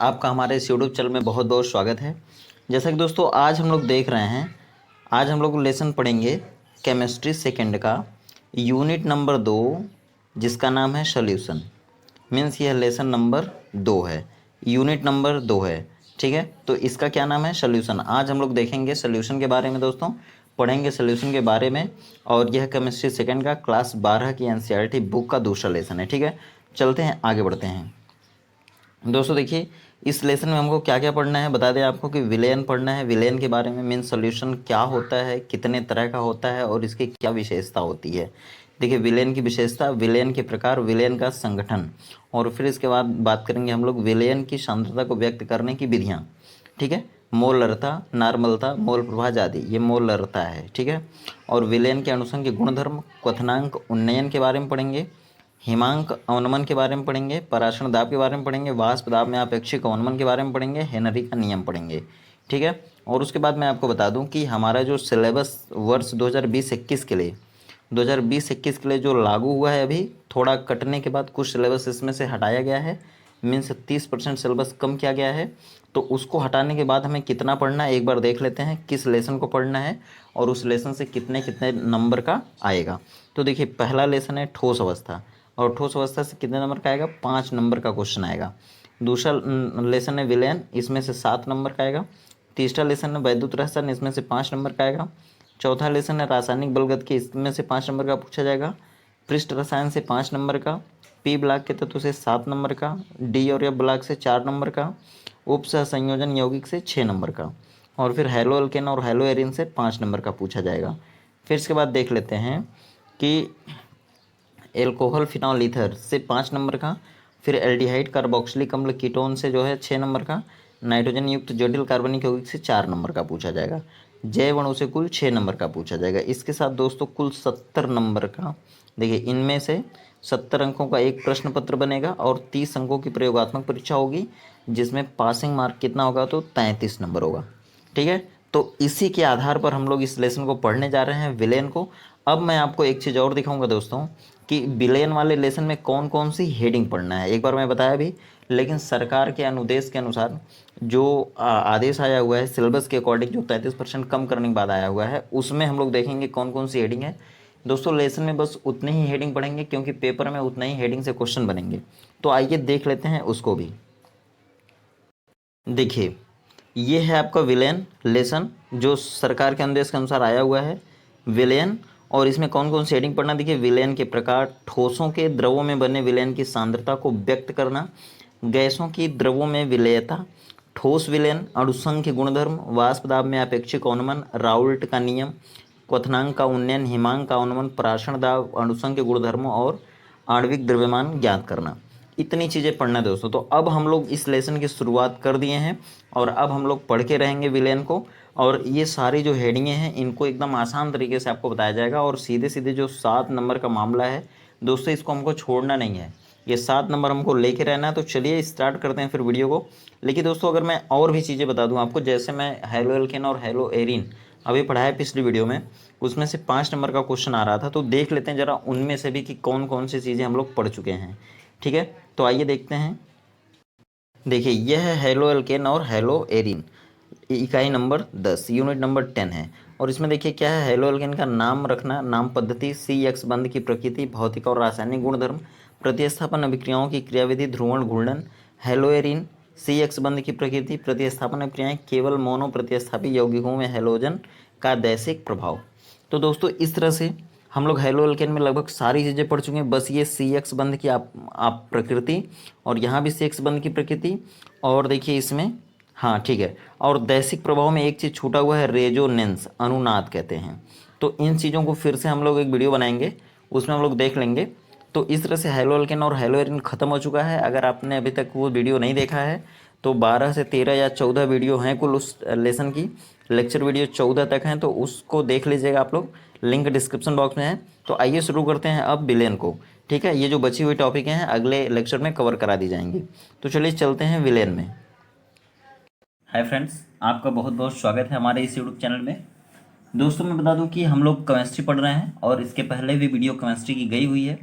आपका हमारे इस यूट्यूब चैनल में बहुत बहुत स्वागत है। जैसा कि दोस्तों आज हम लोग देख रहे हैं, आज हम लोग लेसन पढ़ेंगे केमिस्ट्री सेकंड का यूनिट नंबर 2, जिसका नाम है सॉल्यूशन। मीन्स यह लेसन नंबर 2 है, यूनिट नंबर 2 है। ठीक है, तो इसका क्या नाम है? सॉल्यूशन। आज हम लोग देखेंगे सॉल्यूशन के बारे में दोस्तों, पढ़ेंगे सॉल्यूशन के बारे में। और यह केमिस्ट्री सेकंड का क्लास 12 की एनसीईआरटी बुक का दूसरा लेसन है। ठीक है, चलते हैं आगे बढ़ते हैं दोस्तों। देखिए इस लेसन में हमको क्या क्या पढ़ना है, बता दें आपको कि विलेन पढ़ना है। विलेन के बारे में मीन सॉल्यूशन क्या होता है, कितने तरह का होता है और इसकी क्या विशेषता होती है। देखिए विलेन की विशेषता, विलेन के प्रकार, विलेन का संगठन, और फिर इसके बाद बात करेंगे हम लोग विलेन की सांद्रता को व्यक्त करने की विधियाँ। ठीक है, मोलरता, नॉर्मलता, मोल प्रभाज आदि, ये मोलरता है। ठीक है, और विलेन के अणुसंघ के गुणधर्म, क्वथनांक, उन्नयन के बारे में पढ़ेंगे, हिमांक अवनमन के बारे में पढ़ेंगे, पराशरण दाब के बारे में पढ़ेंगे, वाष्प दाब में अपेक्षिक अवनमन के बारे में पढ़ेंगे, हेनरी का नियम पढ़ेंगे। ठीक है, और उसके बाद मैं आपको बता दूं कि हमारा जो सिलेबस वर्ष 2020-21 के लिए 2020-21 के लिए जो लागू हुआ है, अभी थोड़ा कटने के बाद कुछ सिलेबस इसमें से हटाया गया है। मीन्स 30% सिलेबस कम किया गया है। तो उसको हटाने के बाद हमें कितना पढ़ना है एक बार देख लेते हैं, किस लेसन को पढ़ना है और उस लेसन से कितने कितने नंबर का आएगा। तो देखिए पहला लेसन है ठोस अवस्था, और ठोस अवस्था से कितने नंबर का आएगा? 5 नंबर का क्वेश्चन आएगा। दूसरा लेसन है विलयन, इसमें से 7 नंबर का आएगा। तीसरा लेसन है वैद्युत रसायन, इसमें से 5 नंबर का आएगा। चौथा लेसन है रासायनिक बलगत इसमें से 5 नंबर का पूछा जाएगा। पृष्ठ रसायन से 5 नंबर का, पी ब्लॉक के तत्व से 7 नंबर का, डी और एफ ब्लॉक से 4 नंबर का, उप सह संयोजन यौगिक से 6 नंबर का, और फिर हैलो अल्केन और हैलो एरिन से 5 नंबर का पूछा जाएगा। फिर इसके बाद देख लेते हैं कि एल्कोहल फिनॉल ईथर से 5 नंबर का, फिर एल्डिहाइड कार्बोक्सिलिक अम्ल कीटोन से जो है 6 नंबर का, नाइट्रोजन युक्त जटिल कार्बनिक यौगिक से 4 नंबर का पूछा जाएगा। जैव अणु से कुल 6 नंबर का पूछा जाएगा। इसके साथ दोस्तों कुल 70 नंबर का, देखिए इनमें से 70 अंकों का एक प्रश्न पत्र बनेगा और 30 अंकों की प्रयोगात्मक परीक्षा होगी, जिसमें पासिंग मार्क कितना होगा? तो 33 नंबर होगा। ठीक है, तो इसी के आधार पर हम लोग इस लेसन को पढ़ने जा रहे हैं, विलेन को। अब मैं आपको एक चीज़ और दिखाऊंगा दोस्तों कि विलेन वाले लेसन में कौन कौन सी हेडिंग पढ़ना है। एक बार मैं बताया भी, लेकिन सरकार के अनुदेश के अनुसार जो आदेश आया हुआ है सिलेबस के अकॉर्डिंग, जो 33% कम करने के बाद आया हुआ है, उसमें हम लोग देखेंगे कौन कौन सी हेडिंग है। दोस्तों लेसन में बस उतने ही हेडिंग पढ़ेंगे क्योंकि पेपर में उतने ही हेडिंग से क्वेश्चन बनेंगे। तो आइए देख लेते हैं उसको भी। देखिए ये है आपका विलेन लेसन, जो सरकार के अनुदेश के अनुसार आया हुआ है विलेन। और इसमें कौन कौन सी हेडिंग पढ़ना, देखिए विलेन के प्रकार, ठोसों के द्रवों में बने विलेन की सांद्रता को व्यक्त करना, गैसों की द्रवों में विलेयता, ठोस विलेन, अणुसंघ के गुणधर्म, वाष्प दाब में अपेक्षिक अवनमन, राउल्ट का नियम, क्वथनांक का उन्नयन, हिमांक का अवनमन, पराशरण दाब, अणुसंघ के गुणधर्मों और आणविक द्रव्यमान ज्ञात करना। इतनी चीज़ें पढ़ना है दोस्तों। तो अब हम लोग इस लेसन की शुरुआत कर दिए हैं और अब हम लोग पढ़ के रहेंगे विलेन को। और ये सारी जो हेडिंगें हैं इनको एकदम आसान तरीके से आपको बताया जाएगा। और सीधे सीधे जो 7 नंबर का मामला है दोस्तों, इसको हमको छोड़ना नहीं है, ये 7 नंबर हमको लेके रहना है। तो चलिए स्टार्ट करते हैं फिर वीडियो को। लेकिन दोस्तों अगर मैं और भी चीज़ें बता दूं आपको, जैसे मैं हैलो एल्केन और हैलो एरिन अभी पढ़ाया पिछली वीडियो में, उसमें से 5 नंबर का क्वेश्चन आ रहा था। तो देख लेते हैं ज़रा उनमें से भी कि कौन कौन सी चीज़ें हम लोग पढ़ चुके हैं। ठीक है, तो आइए देखते हैं। देखिए यह है हैलो एल्केन और हैलो एरिन, इकाई नंबर 10, यूनिट नंबर 10 है। और इसमें देखिए क्या है, हैलो एल्केन का नाम रखना, नाम पद्धति, CX बंध की प्रकृति, भौतिक और रासायनिक गुणधर्म, प्रतिस्थापन अभिक्रियाओं की क्रियाविधि, ध्रुवण घूर्णन। हैलो एरिन, CX बंध की प्रकृति, प्रतिस्थापन अभिक्रियाएं, केवल मोनो प्रतिस्थापी यौगिकों में हैलोजन का दैसिक प्रभाव। तो दोस्तों इस तरह से हम लोग हैलो एल्केन में लगभग सारी चीज़ें पढ़ चुके हैं। बस ये CX बंध की आप प्रकृति, और यहाँ भी CX बंध की प्रकृति, और देखिए इसमें, हाँ ठीक है, और दैसिक प्रभाव में एक चीज़ छूटा हुआ है, रेजोनेंस, अनुनाद कहते हैं। तो इन चीज़ों को फिर से हम लोग एक वीडियो बनाएंगे, उसमें हम लोग देख लेंगे। तो इस तरह से हैलो एल्केन और हैलो एरिन ख़त्म हो चुका है। अगर आपने अभी तक वो वीडियो नहीं देखा है तो 12 से 13 या 14 वीडियो हैं कुल उस लेसन की, लेक्चर वीडियो 14 तक हैं, तो उसको देख लीजिएगा आप लोग, लिंक डिस्क्रिप्शन बॉक्स में है। तो आइए शुरू करते हैं अब विलेन को। ठीक है, ये जो बची हुई टॉपिक हैं अगले लेक्चर में कवर करा दी जाएंगी। तो चलिए चलते हैं विलेन में। हाय फ्रेंड्स, आपका बहुत बहुत स्वागत है हमारे इस यूट्यूब चैनल में। दोस्तों मैं बता दूं कि हम लोग केमिस्ट्री पढ़ रहे हैं और इसके पहले भी वीडियो केमिस्ट्री की गई हुई है।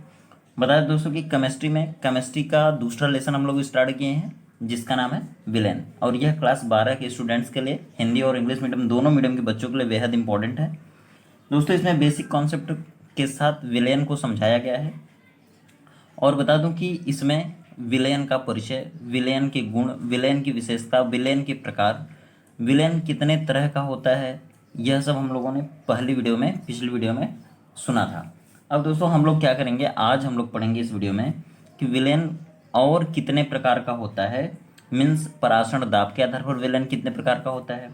बता दें दोस्तों कि केमिस्ट्री का दूसरा लेसन हम लोग स्टार्ट किए हैं। जिसका नाम है विलेन। और यह क्लास 12 के स्टूडेंट्स के लिए, हिंदी और इंग्लिश मीडियम दोनों मीडियम के बच्चों के लिए बेहद इंपॉर्टेंट है दोस्तों। इसमें बेसिक कॉन्सेप्ट के साथ विलेन को समझाया गया है। और बता दूं कि इसमें विलेन का परिचय, विलेन के गुण, विलेन की विशेषता, विलेन के प्रकार, विलेन कितने तरह का होता है, यह सब हम लोगों ने पिछली वीडियो में सुना था। अब दोस्तों हम लोग क्या करेंगे, आज हम लोग पढ़ेंगे इस वीडियो में कि विलेन और कितने प्रकार का होता है, मीन्स पराशण दाब के आधार पर विलेन कितने प्रकार का होता है,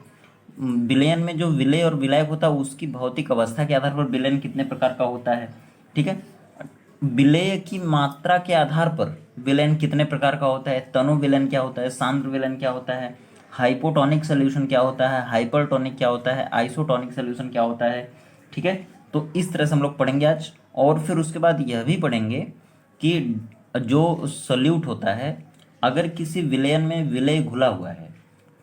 विलेन में जो विलेय और विलायक होता है उसकी भौतिक अवस्था के आधार पर विलेन कितने प्रकार का होता है, ठीक है। विलेय की मात्रा के आधार पर विलेन कितने प्रकार का होता है, तनु विलेन क्या होता है, सांद्र विलेन क्या होता है, हाइपोटोनिक सोल्यूशन क्या होता है, हाइपरटोनिक क्या होता है, आइसोटोनिक सोल्यूशन क्या होता है, ठीक है। तो इस तरह से हम लोग पढ़ेंगे आज। और फिर उसके बाद यह भी पढ़ेंगे कि जो सॉल्यूट होता है, अगर किसी विलेयन में विलेय घुला हुआ है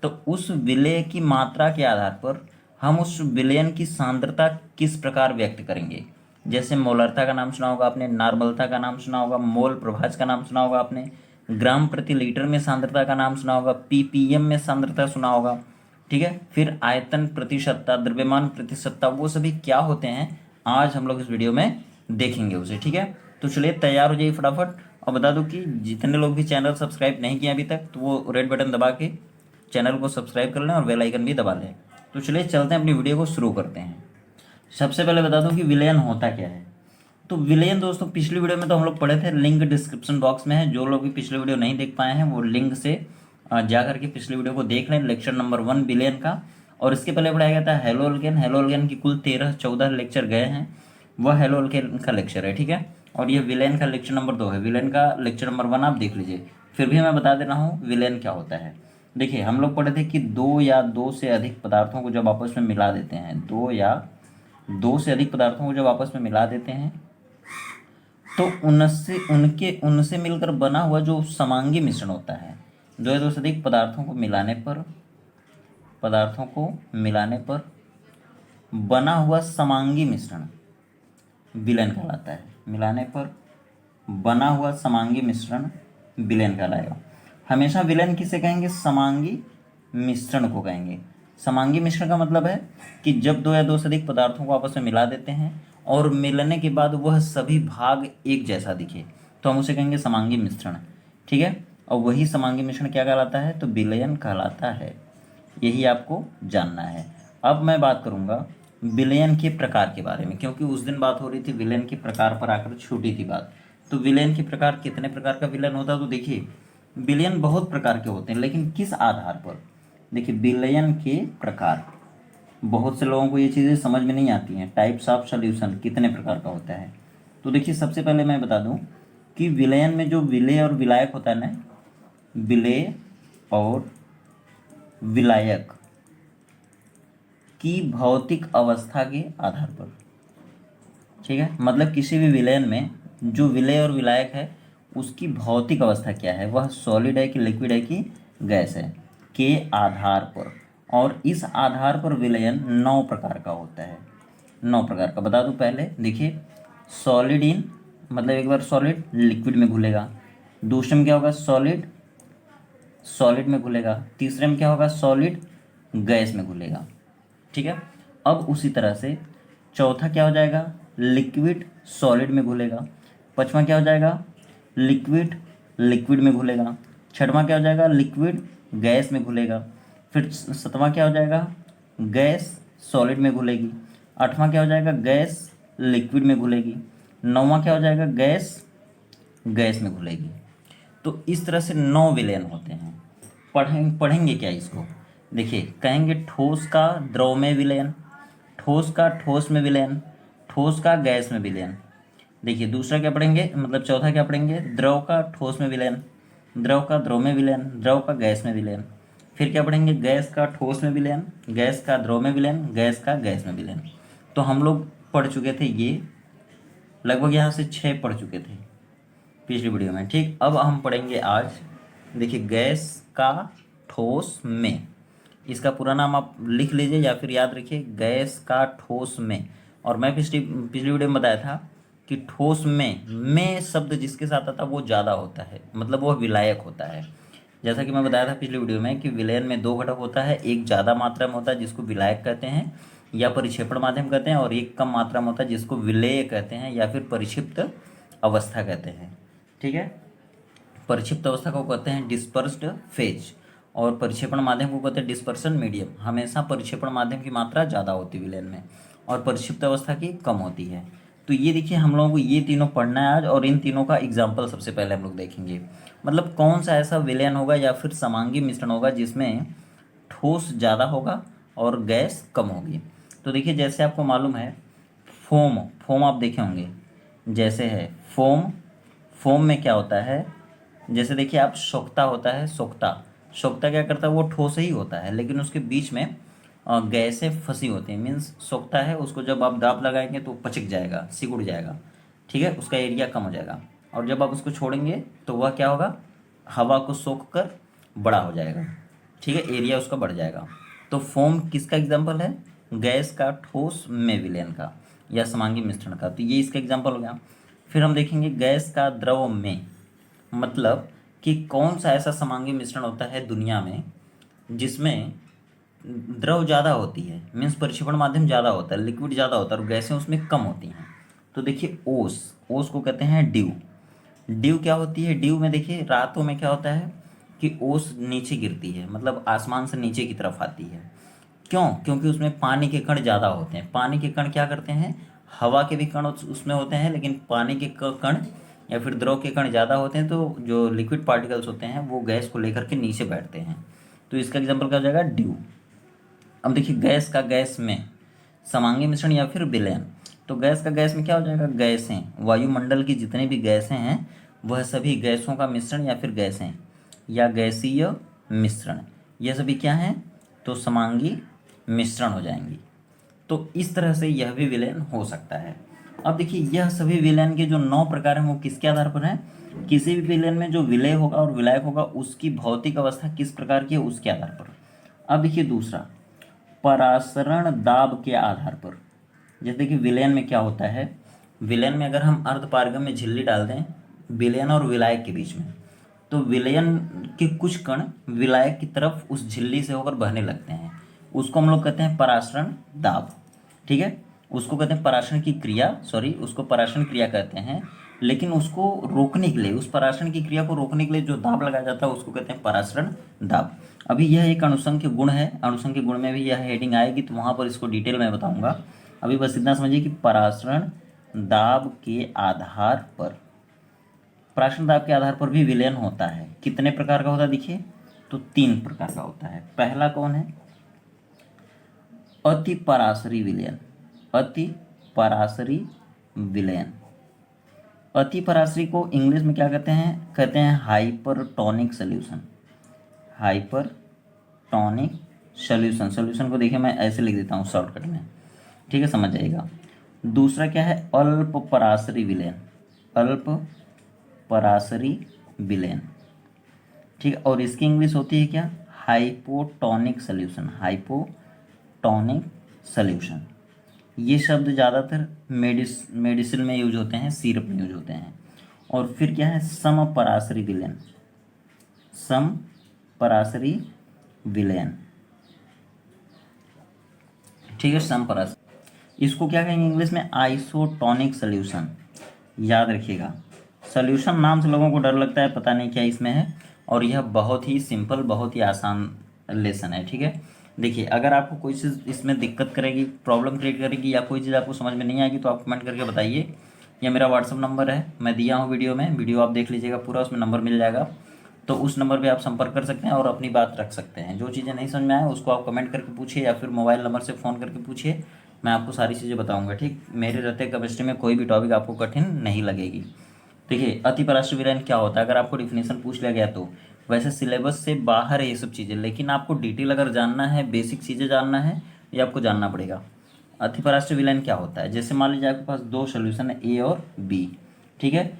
तो उस विलेय की मात्रा के आधार पर हम उस विलेयन की सांद्रता किस प्रकार व्यक्त करेंगे। जैसे मोलरता का नाम सुना होगा आपने, नॉर्मलता का नाम सुना होगा, मोल प्रभाज का नाम सुना होगा आपने, ग्राम प्रति लीटर में सांद्रता का नाम सुना होगा, पीपीएम में सांद्रता सुना होगा, ठीक है। फिर आयतन प्रतिशतता, द्रव्यमान प्रतिशतता, वो सभी क्या होते हैं आज हम लोग इस वीडियो में देखेंगे उसे, ठीक है। तो चलिए तैयार हो जाइए फटाफट। और बता दूं कि जितने लोग भी चैनल सब्सक्राइब नहीं किए अभी तक तो वो रेड बटन दबा के चैनल को सब्सक्राइब कर लें और बेल आइकन भी दबा लें। तो चलिए चलते हैं, अपनी वीडियो को शुरू करते हैं। सबसे पहले बता दूं कि विलयन होता क्या है। तो विलयन दोस्तों पिछली वीडियो में तो हम लोग पढ़े थे, लिंक डिस्क्रिप्शन बॉक्स में है। जो लोग भी पिछले वीडियो नहीं देख पाए हैं वो लिंक से जा करके पिछले वीडियो को देख लें, लेक्चर नंबर 1 विलयन का। और इसके पहले पढ़ाया गया था हेलो अल्केन। हेलो अल्केन की कुल 13-14 लेक्चर गए हैं, वह हेलो अल्केन का लेक्चर है, ठीक है। और ये विलेन का लेक्चर नंबर 2 है। विलेन का लेक्चर नंबर 1 आप देख लीजिए। फिर भी मैं बता दे रहा हूँ विलेन क्या होता है। देखिए हम लोग पढ़े थे कि दो या दो से अधिक पदार्थों को जब आपस में मिला देते हैं, दो से अधिक पदार्थों को जब आपस में मिला देते हैं तो उनसे मिलकर बना हुआ जो समांगी मिश्रण होता है, दो या दो से अधिक पदार्थों को मिलाने पर बना हुआ समांगी मिश्रण विलेन कहलाता है। मिलाने पर बना हुआ समांगी मिश्रण विलेन कहलाएगा। हमेशा विलेन किसे कहेंगे, समांगी मिश्रण को कहेंगे। समांगी मिश्रण का मतलब है कि जब दो या दो से अधिक पदार्थों को आपस में मिला देते हैं और मिलने के बाद वह सभी भाग एक जैसा दिखे तो हम उसे कहेंगे समांगी मिश्रण, ठीक है। और वही समांगी मिश्रण क्या कहलाता है, तो विलयन कहलाता है। यही आपको जानना है। अब मैं बात करूंगा विलयन के प्रकार के बारे में, क्योंकि उस दिन बात हो रही थी विलयन के प्रकार पर, आकर छूटी थी बात। तो विलयन के प्रकार, कितने प्रकार का विलयन होता है, तो देखिए विलयन बहुत प्रकार के होते हैं, लेकिन किस आधार पर। देखिए विलयन के प्रकार, बहुत से लोगों को ये चीज़ें समझ में नहीं आती हैं। टाइप्स ऑफ सॉल्यूशन कितने प्रकार का होता है, तो देखिए सबसे पहले मैं बता दूं कि विलयन में जो विलेय और विलायक होता है ना, विलेय और विलायक की भौतिक अवस्था के आधार पर, ठीक है। मतलब किसी भी विलयन में जो विलेय और विलायक है उसकी भौतिक अवस्था क्या है, वह सॉलिड है कि लिक्विड है कि गैस है, के आधार पर। और इस आधार पर विलयन 9 प्रकार का होता है। 9 प्रकार का बता दूं पहले, देखिए सॉलिड इन, मतलब एक बार सॉलिड लिक्विड में घुलेगा। दूसरे में क्या होगा, सॉलिड में घुलेगा। तीसरे में क्या होगा, सॉलिड गैस में घुलेगा, ठीक है। अब उसी तरह से चौथा क्या हो जाएगा, लिक्विड सॉलिड में घुलेगा। पांचवा क्या हो जाएगा, लिक्विड लिक्विड में घुलेगा। छठवां क्या हो जाएगा, लिक्विड गैस में घुलेगा। फिर सातवां क्या हो जाएगा, गैस सॉलिड में घुलेगी। आठवां क्या हो जाएगा, गैस लिक्विड में घुलेगी। नौवां क्या हो जाएगा, गैस गैस में घुलेगी। तो इस तरह से 9 विलयन होते हैं। पढ़ेंगे क्या इसको, देखिए कहेंगे ठोस का द्रव में विलयन, ठोस का ठोस में विलयन, ठोस का गैस में विलयन। देखिए दूसरा क्या पढ़ेंगे, मतलब चौथा क्या पढ़ेंगे, द्रव का ठोस में विलयन, द्रव का द्रव में विलयन, द्रव का गैस में विलयन। फिर क्या पढ़ेंगे, गैस का ठोस में विलयन, गैस का द्रव में विलयन, गैस का गैस में विलयन। तो हम लोग पढ़ चुके थे ये, लगभग यहाँ से 6 पढ़ चुके थे पिछली वीडियो में, ठीक। अब हम पढ़ेंगे आज, देखिए गैस का ठोस में, इसका पूरा नाम आप लिख लीजिए या फिर याद रखिए, गैस का ठोस में। और मैं पिछली वीडियो में बताया था कि ठोस में शब्द जिसके साथ आता है वो ज़्यादा होता है, मतलब वह विलायक होता है। जैसा कि मैं बताया था पिछली वीडियो में कि विलयन में दो घटक होता है, एक ज़्यादा मात्रा में होता है जिसको विलायक कहते हैं या परिक्षेपण माध्यम कहते हैं, और एक कम मात्रा में होता है जिसको विलेय कहते हैं या फिर परिक्षिप्त अवस्था कहते हैं। ठीक है, परिक्षिप्त अवस्था को कहते हैं डिस्पर्स्ड फेज, और परिक्षेपण माध्यम को कहते हैं डिस्पर्सन मीडियम। हमेशा परिक्षेपण माध्यम की मात्रा ज़्यादा होती है विलयन में और परिक्षिप्त अवस्था की कम होती है। तो ये देखिए हम लोगों को ये तीनों पढ़ना है आज, और इन तीनों का एग्जाम्पल सबसे पहले हम लोग देखेंगे। मतलब कौन सा ऐसा विलयन होगा या फिर समांगी मिश्रण होगा जिसमें ठोस ज़्यादा होगा और गैस कम होगी। तो देखिए जैसे आपको मालूम है फोम, फोम आप देखे होंगे जैसे है फोम। फोम में क्या होता है, जैसे देखिए आप सोख्ता होता है, सोख्ता, सोख्ता क्या करता है, वो ठोस ही होता है लेकिन उसके बीच में गैसें फंसी होती हैं। मीन्स सोख्ता है, उसको जब आप दाब लगाएंगे तो पचक जाएगा, सिकुड़ जाएगा। ठीक है, उसका एरिया कम हो जाएगा, और जब आप उसको छोड़ेंगे तो वह क्या होगा, हवा को सोख कर बड़ा हो जाएगा। ठीक है, एरिया उसका बढ़ जाएगा। तो फोम किसका एग्जाम्पल है, गैस का ठोस में विलयन का या समांगी मिश्रण का। तो ये इसका एग्जाम्पल हो गया। फिर हम देखेंगे गैस का द्रव में, मतलब कि कौन सा ऐसा समांगी मिश्रण होता है दुनिया में जिसमें द्रव ज़्यादा होती है, मीन्स परिक्षेपण माध्यम ज़्यादा होता है, लिक्विड ज़्यादा होता है और गैसें उसमें कम होती हैं। तो देखिए ओस, ओस को कहते हैं ड्यू। ड्यू क्या होती है, ड्यू में देखिए रातों में क्या होता है कि ओस नीचे गिरती है, मतलब आसमान से नीचे की तरफ आती है। क्यों, क्योंकि उसमें पानी के कण ज़्यादा होते हैं। पानी के कण क्या करते हैं, हवा के भी कण उसमें होते हैं लेकिन पानी के कण या फिर द्रव के कण ज़्यादा होते हैं, तो जो लिक्विड पार्टिकल्स होते हैं वो गैस को लेकर के नीचे बैठते हैं। तो इसका एग्जाम्पल क्या हो जाएगा, ड्यू। अब देखिए गैस का गैस में समांगी मिश्रण या फिर विलयन। तो गैस का गैस में क्या हो जाएगा, गैसें, वायुमंडल की जितनी भी गैसें हैं वह सभी गैसों का मिश्रण या फिर गैसें या गैसीय मिश्रण, यह सभी क्या हैं, तो समांगी मिश्रण हो जाएंगी। तो इस तरह से यह भी विलयन हो सकता है। अब देखिए यह सभी विलयन के जो 9 प्रकार हैं वो किसके आधार पर हैं, किसी भी विलयन में जो विलेय होगा और विलायक होगा उसकी भौतिक अवस्था किस प्रकार की है उसके आधार पर। अब देखिए दूसरा, परासरण दाब के आधार पर। जैसे देखिए विलयन में क्या होता है, विलयन में अगर हम अर्धपारगम में झिल्ली डाल दें विलयन और विलायक के बीच में, तो विलयन के कुछ कण विलायक की तरफ उस झिल्ली से होकर बहने लगते हैं, उसको हम लोग कहते हैं परासरण दाब। ठीक है, उसको कहते हैं परासरण की क्रिया, सॉरी उसको परासरण क्रिया कहते हैं। लेकिन उसको रोकने के लिए, उस परासरण की क्रिया को रोकने के लिए जो दाब लगाया जाता है उसको कहते हैं परासरण दाब। अभी यह एक अणुसंख्य गुण है, अणुसंख्य गुण में भी यह हेडिंग आएगी तो वहाँ पर इसको डिटेल में बताऊंगा। अभी बस इतना समझिए कि परासरण दाब के आधार पर, परासरण दाब के आधार पर भी विलयन होता है। कितने प्रकार का होता है देखिए, तो 3 प्रकार का होता है। पहला कौन है, अति परासरी विलयन। अति परासरी विलयन, अति परासरी को इंग्लिश में क्या कहते हैं hypertonic solution. Hypertonic solution, solution को देखिए मैं ऐसे लिख देता हूँ शॉर्टकट में, ठीक है, समझ जाइएगा। दूसरा क्या है, अल्प परासरी विलयन। अल्प परासरी विलयन, ठीक है, और इसकी इंग्लिश होती है क्या, हाइपोटोनिक सॉल्यूशन। हाइपोटोनिक सॉल्यूशन, ये शब्द ज़्यादातर मेडिसिन में यूज होते हैं, सिरप में यूज होते हैं। और फिर क्या है, समपरासरी विलयन। समपरासरी विलयन, ठीक है, समपरासरी, इसको क्या कहेंगे इंग्लिश में, आइसोटोनिक सॉल्यूशन। याद रखिएगा, सॉल्यूशन नाम से लोगों को डर लगता है, पता नहीं क्या इसमें है, और यह बहुत ही सिंपल, बहुत ही आसान लेसन है। ठीक है, देखिए अगर आपको कोई चीज़ इसमें दिक्कत करेगी, प्रॉब्लम क्रिएट करेगी, या कोई चीज़ आपको समझ में नहीं आएगी तो आप कमेंट करके बताइए। यह मेरा व्हाट्सअप नंबर है, मैं दिया हूँ वीडियो में, वीडियो आप देख लीजिएगा पूरा, उसमें नंबर मिल जाएगा। तो उस नंबर पे आप संपर्क कर सकते हैं और अपनी बात रख सकते हैं। जो चीज़ें नहीं समझ में आए उसको आप कमेंट करके पूछिए या फिर मोबाइल नंबर से फ़ोन करके पूछिए, मैं आपको सारी चीज़ें बताऊँगा। ठीक, मेरे रहते केमिस्ट्री में कोई भी टॉपिक आपको कठिन नहीं लगेगी। देखिए अति परासरी विलयन क्या होता है, अगर आपको डिफिनेशन पूछ लिया गया तो वैसे सिलेबस से बाहर है ये सब चीज़ें, लेकिन आपको डिटेल अगर जानना है, बेसिक चीज़ें जानना है, ये आपको जानना पड़ेगा। अति परासरी विलयन क्या होता है, जैसे मान लीजिए आपके पास 2 सॉल्यूशन है ए और बी, ठीक है,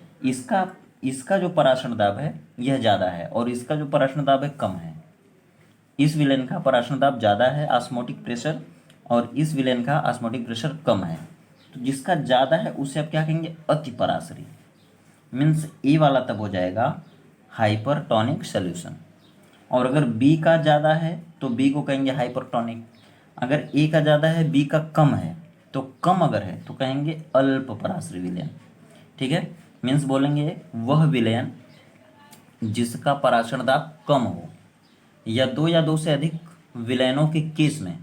इसका जो परासरण दाब है यह ज़्यादा है और इसका जो परासरण दाब है कम है। इस विलयन का परासरण दाब ज़्यादा है, ऑस्मोटिक प्रेशर, और इस विलयन का ऑस्मोटिक प्रेशर कम है। तो जिसका ज़्यादा है उसे आप क्या कहेंगे, अति परासरी। मीन्स ए वाला तब हो जाएगा हाइपरटोनिक सॉल्यूशन। और अगर बी का ज़्यादा है तो बी को कहेंगे हाइपरटोनिक। अगर ए का ज़्यादा है बी का कम है तो कम अगर है तो कहेंगे अल्प पराश्रय विलयन। ठीक है, मीन्स बोलेंगे वह विलयन जिसका पराशर दाब कम हो, या दो से अधिक विलयनों के केस में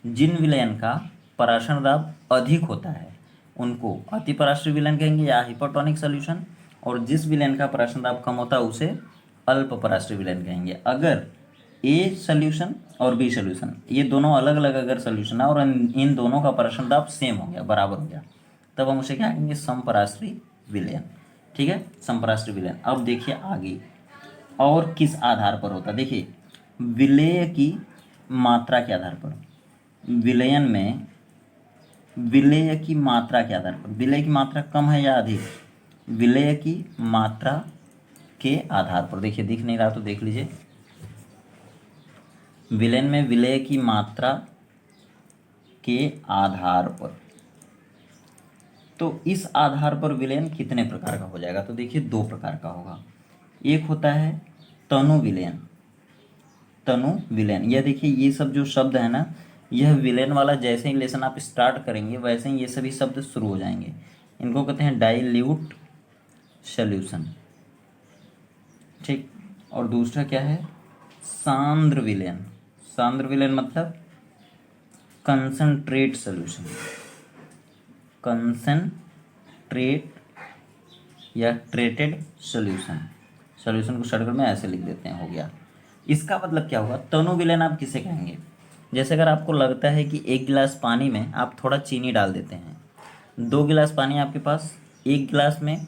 जिन विलयन का पराशर दाब अधिक होता है उनको अतिपराश्रय विलयन कहेंगे या हाइपरटोनिक सॉल्यूशन, और जिस विलयन का पराशर दाब कम होता है उसे अल्प पराश्रय विलयन कहेंगे। अगर ए सॉल्यूशन और बी सॉल्यूशन ये दोनों अलग अलग अगर सॉल्यूशन है और इन दोनों का पराशर दाब सेम हो गया, बराबर हो गया, तब हम उसे क्या कहेंगे, समपराश्रयी विलयन। ठीक है, समपराश्रयी विलयन। अब देखिए आगे और किस आधार पर होता है, देखिए विलेय की मात्रा के आधार पर, विलयन में विलेय की मात्रा के आधार पर, विलेय की मात्रा कम है या अधिक, विलेय की मात्रा के आधार पर। देखिए दिख नहीं रहा तो देख लीजिए, विलयन में विलेय की मात्रा के आधार पर, तो इस आधार पर विलयन कितने प्रकार का हो जाएगा, तो देखिए दो प्रकार का होगा। एक होता है तनु विलयन, तनु विलयन। यह देखिए ये सब जो शब्द है ना, यह विलयन वाला जैसे ही लेसन आप स्टार्ट करेंगे वैसे ही ये सभी शब्द शुरू हो जाएंगे। इनको कहते हैं डाइल्यूट सॉल्यूशन। ठीक, और दूसरा क्या है, सांद्र विलयन। सांद्र विलयन मतलब कंसंट्रेट सॉल्यूशन, कंसंट्रेट या ट्रेटेड सॉल्यूशन। सॉल्यूशन को शॉर्टकट में ऐसे लिख देते हैं, हो गया। इसका मतलब क्या होगा, तनु विलयन आप किसे कहेंगे, जैसे अगर आपको लगता है कि 1 गिलास पानी में आप थोड़ा चीनी डाल देते हैं, 2 गिलास पानी आपके पास, 1 गिलास में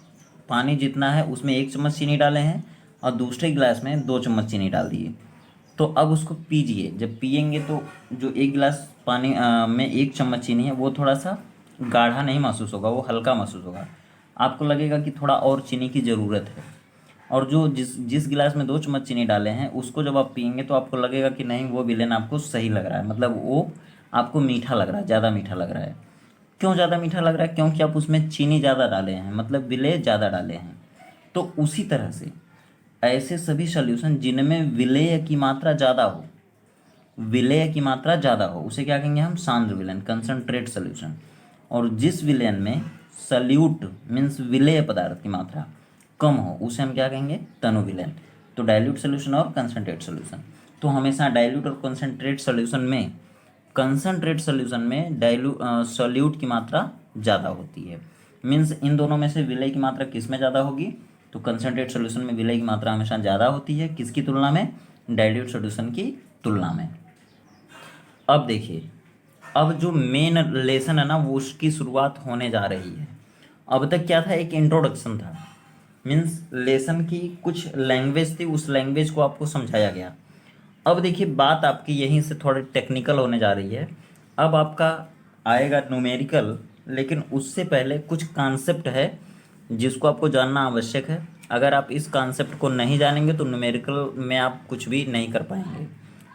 पानी जितना है उसमें 1 चम्मच चीनी डाले हैं और दूसरे गिलास में 2 चम्मच चीनी डाल दिए, तो अब उसको पीजिए। जब पियेंगे तो जो 1 गिलास पानी में 1 चम्मच चीनी है वो थोड़ा सा गाढ़ा नहीं महसूस होगा, वो हल्का महसूस होगा, आपको लगेगा कि थोड़ा और चीनी की ज़रूरत है। और जो जिस जिस गिलास में 2 चम्मच चीनी डाले हैं उसको जब आप पियेंगे तो आपको लगेगा कि नहीं वो विलेन आपको सही लग रहा है, मतलब वो आपको मीठा लग रहा है, ज़्यादा मीठा लग रहा है। क्यों ज़्यादा मीठा लग रहा है, क्योंकि आप उसमें चीनी ज़्यादा डाले हैं, मतलब विलेय ज़्यादा डाले हैं। तो उसी तरह से ऐसे सभी सॉल्यूशन जिनमें विलेय की मात्रा ज़्यादा हो, विलेय की मात्रा ज़्यादा हो उसे क्या कहेंगे हम, सांद्र विलयन, कंसंट्रेट सॉल्यूशन। और जिस विलयन में सल्यूट मीन्स विलेय पदार्थ की मात्रा कम हो उसे हम क्या कहेंगे, तनु विलयन। तो डाइल्यूट सॉल्यूशन और कंसंट्रेट सॉल्यूशन, तो हमेशा डाइल्यूट और कंसंट्रेट सॉल्यूशन में, कंसंट्रेट सॉल्यूशन में सॉल्यूट की मात्रा ज़्यादा होती है। मीन्स इन दोनों में से विलेय की मात्रा किस में ज़्यादा होगी, तो कंसंट्रेट सॉल्यूशन में विलेय की मात्रा हमेशा ज़्यादा होती है, किसकी तुलना में, डाइल्यूट सॉल्यूशन की तुलना में। अब देखिए, अब जो मेन लेसन है ना वो उसकी शुरुआत होने जा रही है। अब तक क्या था, एक इंट्रोडक्शन था, मीन्स लेसन की कुछ लैंग्वेज थी, उस लैंग्वेज को आपको समझाया गया। अब देखिए बात आपकी यहीं से थोड़ी टेक्निकल होने जा रही है। अब आपका आएगा न्यूमेरिकल, लेकिन उससे पहले कुछ कॉन्सेप्ट है जिसको आपको जानना आवश्यक है। अगर आप इस कॉन्सेप्ट को नहीं जानेंगे तो न्यूमेरिकल में आप कुछ भी नहीं कर पाएंगे,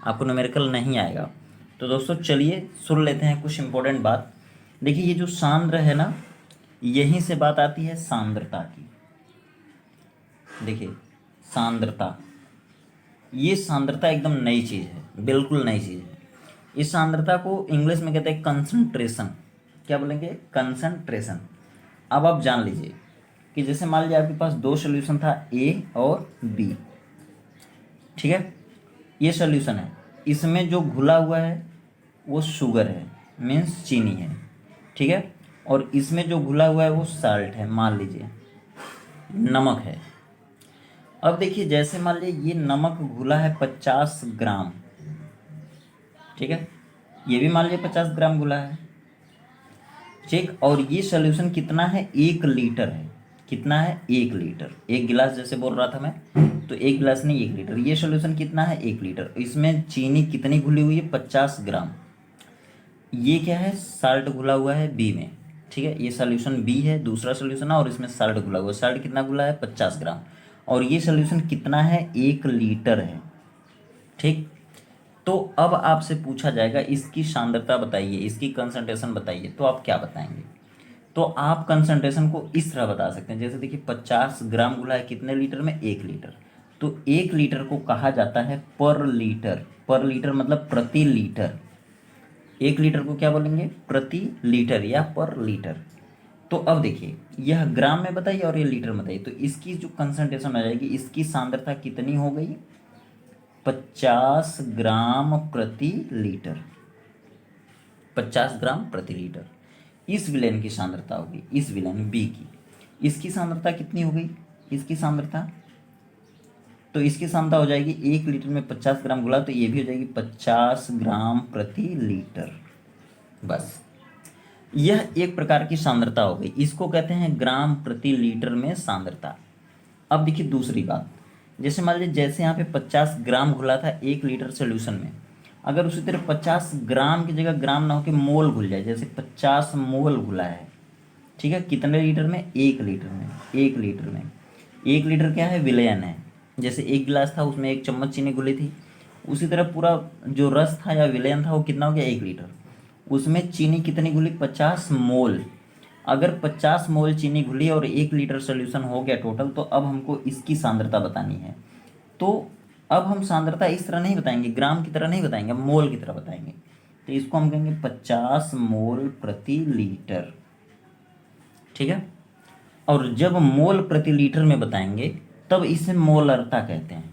आपको न्यूमेरिकल नहीं आएगा। तो दोस्तों चलिए सुन लेते हैं कुछ इंपॉर्टेंट बात। देखिए ये जो सांद्र है ना, यहीं से बात आती है सांद्रता की। देखिए सांद्रता, ये सांद्रता एकदम नई चीज़ है, बिल्कुल नई चीज़ है। इस सांद्रता को इंग्लिश में कहते हैं कंसंट्रेशन। क्या बोलेंगे, कंसंट्रेशन। अब आप जान लीजिए कि जैसे मान लीजिए आपके पास दो सोल्यूशन था, ए और बी, ठीक है, ये सोल्यूशन है, इसमें जो घुला हुआ है वो शुगर है, मीन्स चीनी है, ठीक है, और इसमें जो घुला हुआ है वो साल्ट है, मान लीजिए नमक है। अब देखिए जैसे मान लीजिए ये नमक घुला है 50 ग्राम, ठीक है, ये भी मान लीजिए 50 ग्राम घुला है, ठीक, और ये सोल्यूशन कितना है, 1 लीटर है। कितना है, 1 लीटर, 1 गिलास जैसे बोल रहा था मैं, तो 1 गिलास नहीं 1 लीटर। ये सोल्यूशन कितना है, 1 लीटर। इसमें चीनी कितनी घुली हुई है, 50 ग्राम। ये क्या है, साल्ट घुला हुआ है बी में, ठीक है, ये सोल्यूशन बी है, दूसरा सोल्यूशन है, और इसमें साल्ट घुला हुआ है। साल्ट कितना घुला है, 50 ग्राम, और ये सोल्यूशन कितना है, 1 लीटर है, ठीक। तो अब आपसे पूछा जाएगा इसकी सांद्रता बताइए, इसकी कंसंट्रेशन बताइए, तो आप क्या बताएंगे। तो आप कंसंट्रेशन को इस तरह बता सकते हैं, जैसे देखिए 50 ग्राम घुला है कितने लीटर में, 1 लीटर। तो 1 लीटर को कहा जाता है पर लीटर। पर लीटर मतलब प्रति लीटर। 1 लीटर को क्या बोलेंगे? प्रति लीटर या पर लीटर। तो अब देखिए, यह ग्राम में बताइए और ये लीटर में बताइए, तो इसकी जो कंसंट्रेशन आ जाएगी, इसकी सांद्रता कितनी हो गई? 50 ग्राम प्रति लीटर। 50 ग्राम प्रति लीटर इस विलेन की सांद्रता होगी, इस विलेन बी की। इसकी सांद्रता कितनी हो गई? इसकी सांद्रता, तो इसकी सांद्रता हो जाएगी 1 लीटर में 50 ग्राम घुला, तो ये भी हो जाएगी 50 ग्राम प्रति लीटर। बस, यह एक प्रकार की सांद्रता हो गई, इसको कहते हैं ग्राम प्रति लीटर में सांद्रता। अब देखिए दूसरी बात, जैसे मान लीजिए जैसे यहाँ पे 50 ग्राम घुला था 1 लीटर सोल्यूशन में, अगर उसी तरह 50 ग्राम की जगह ग्राम ना होकर मोल घुल जाए, जैसे 50 मोल घुला है, ठीक है, कितने लीटर में? 1 लीटर में। 1 लीटर में 1 लीटर क्या है? विलयन है। जैसे 1 गिलास था उसमें 1 चम्मच चीनी घुली थी, उसी तरह पूरा जो रस था या विलयन था वो कितना हो गया? 1 लीटर। उसमें चीनी कितनी घुली? 50 मोल। अगर 50 मोल चीनी घुली और 1 लीटर सोल्यूशन हो गया टोटल, तो अब हमको इसकी सांद्रता बतानी है। तो अब हम सांद्रता इस तरह नहीं बताएंगे, ग्राम की तरह नहीं बताएंगे, मोल की तरह बताएंगे। तो इसको हम कहेंगे 50 मोल प्रति लीटर, ठीक है। और जब मोल प्रति लीटर में बताएंगे तब इसे मोलरता कहते हैं,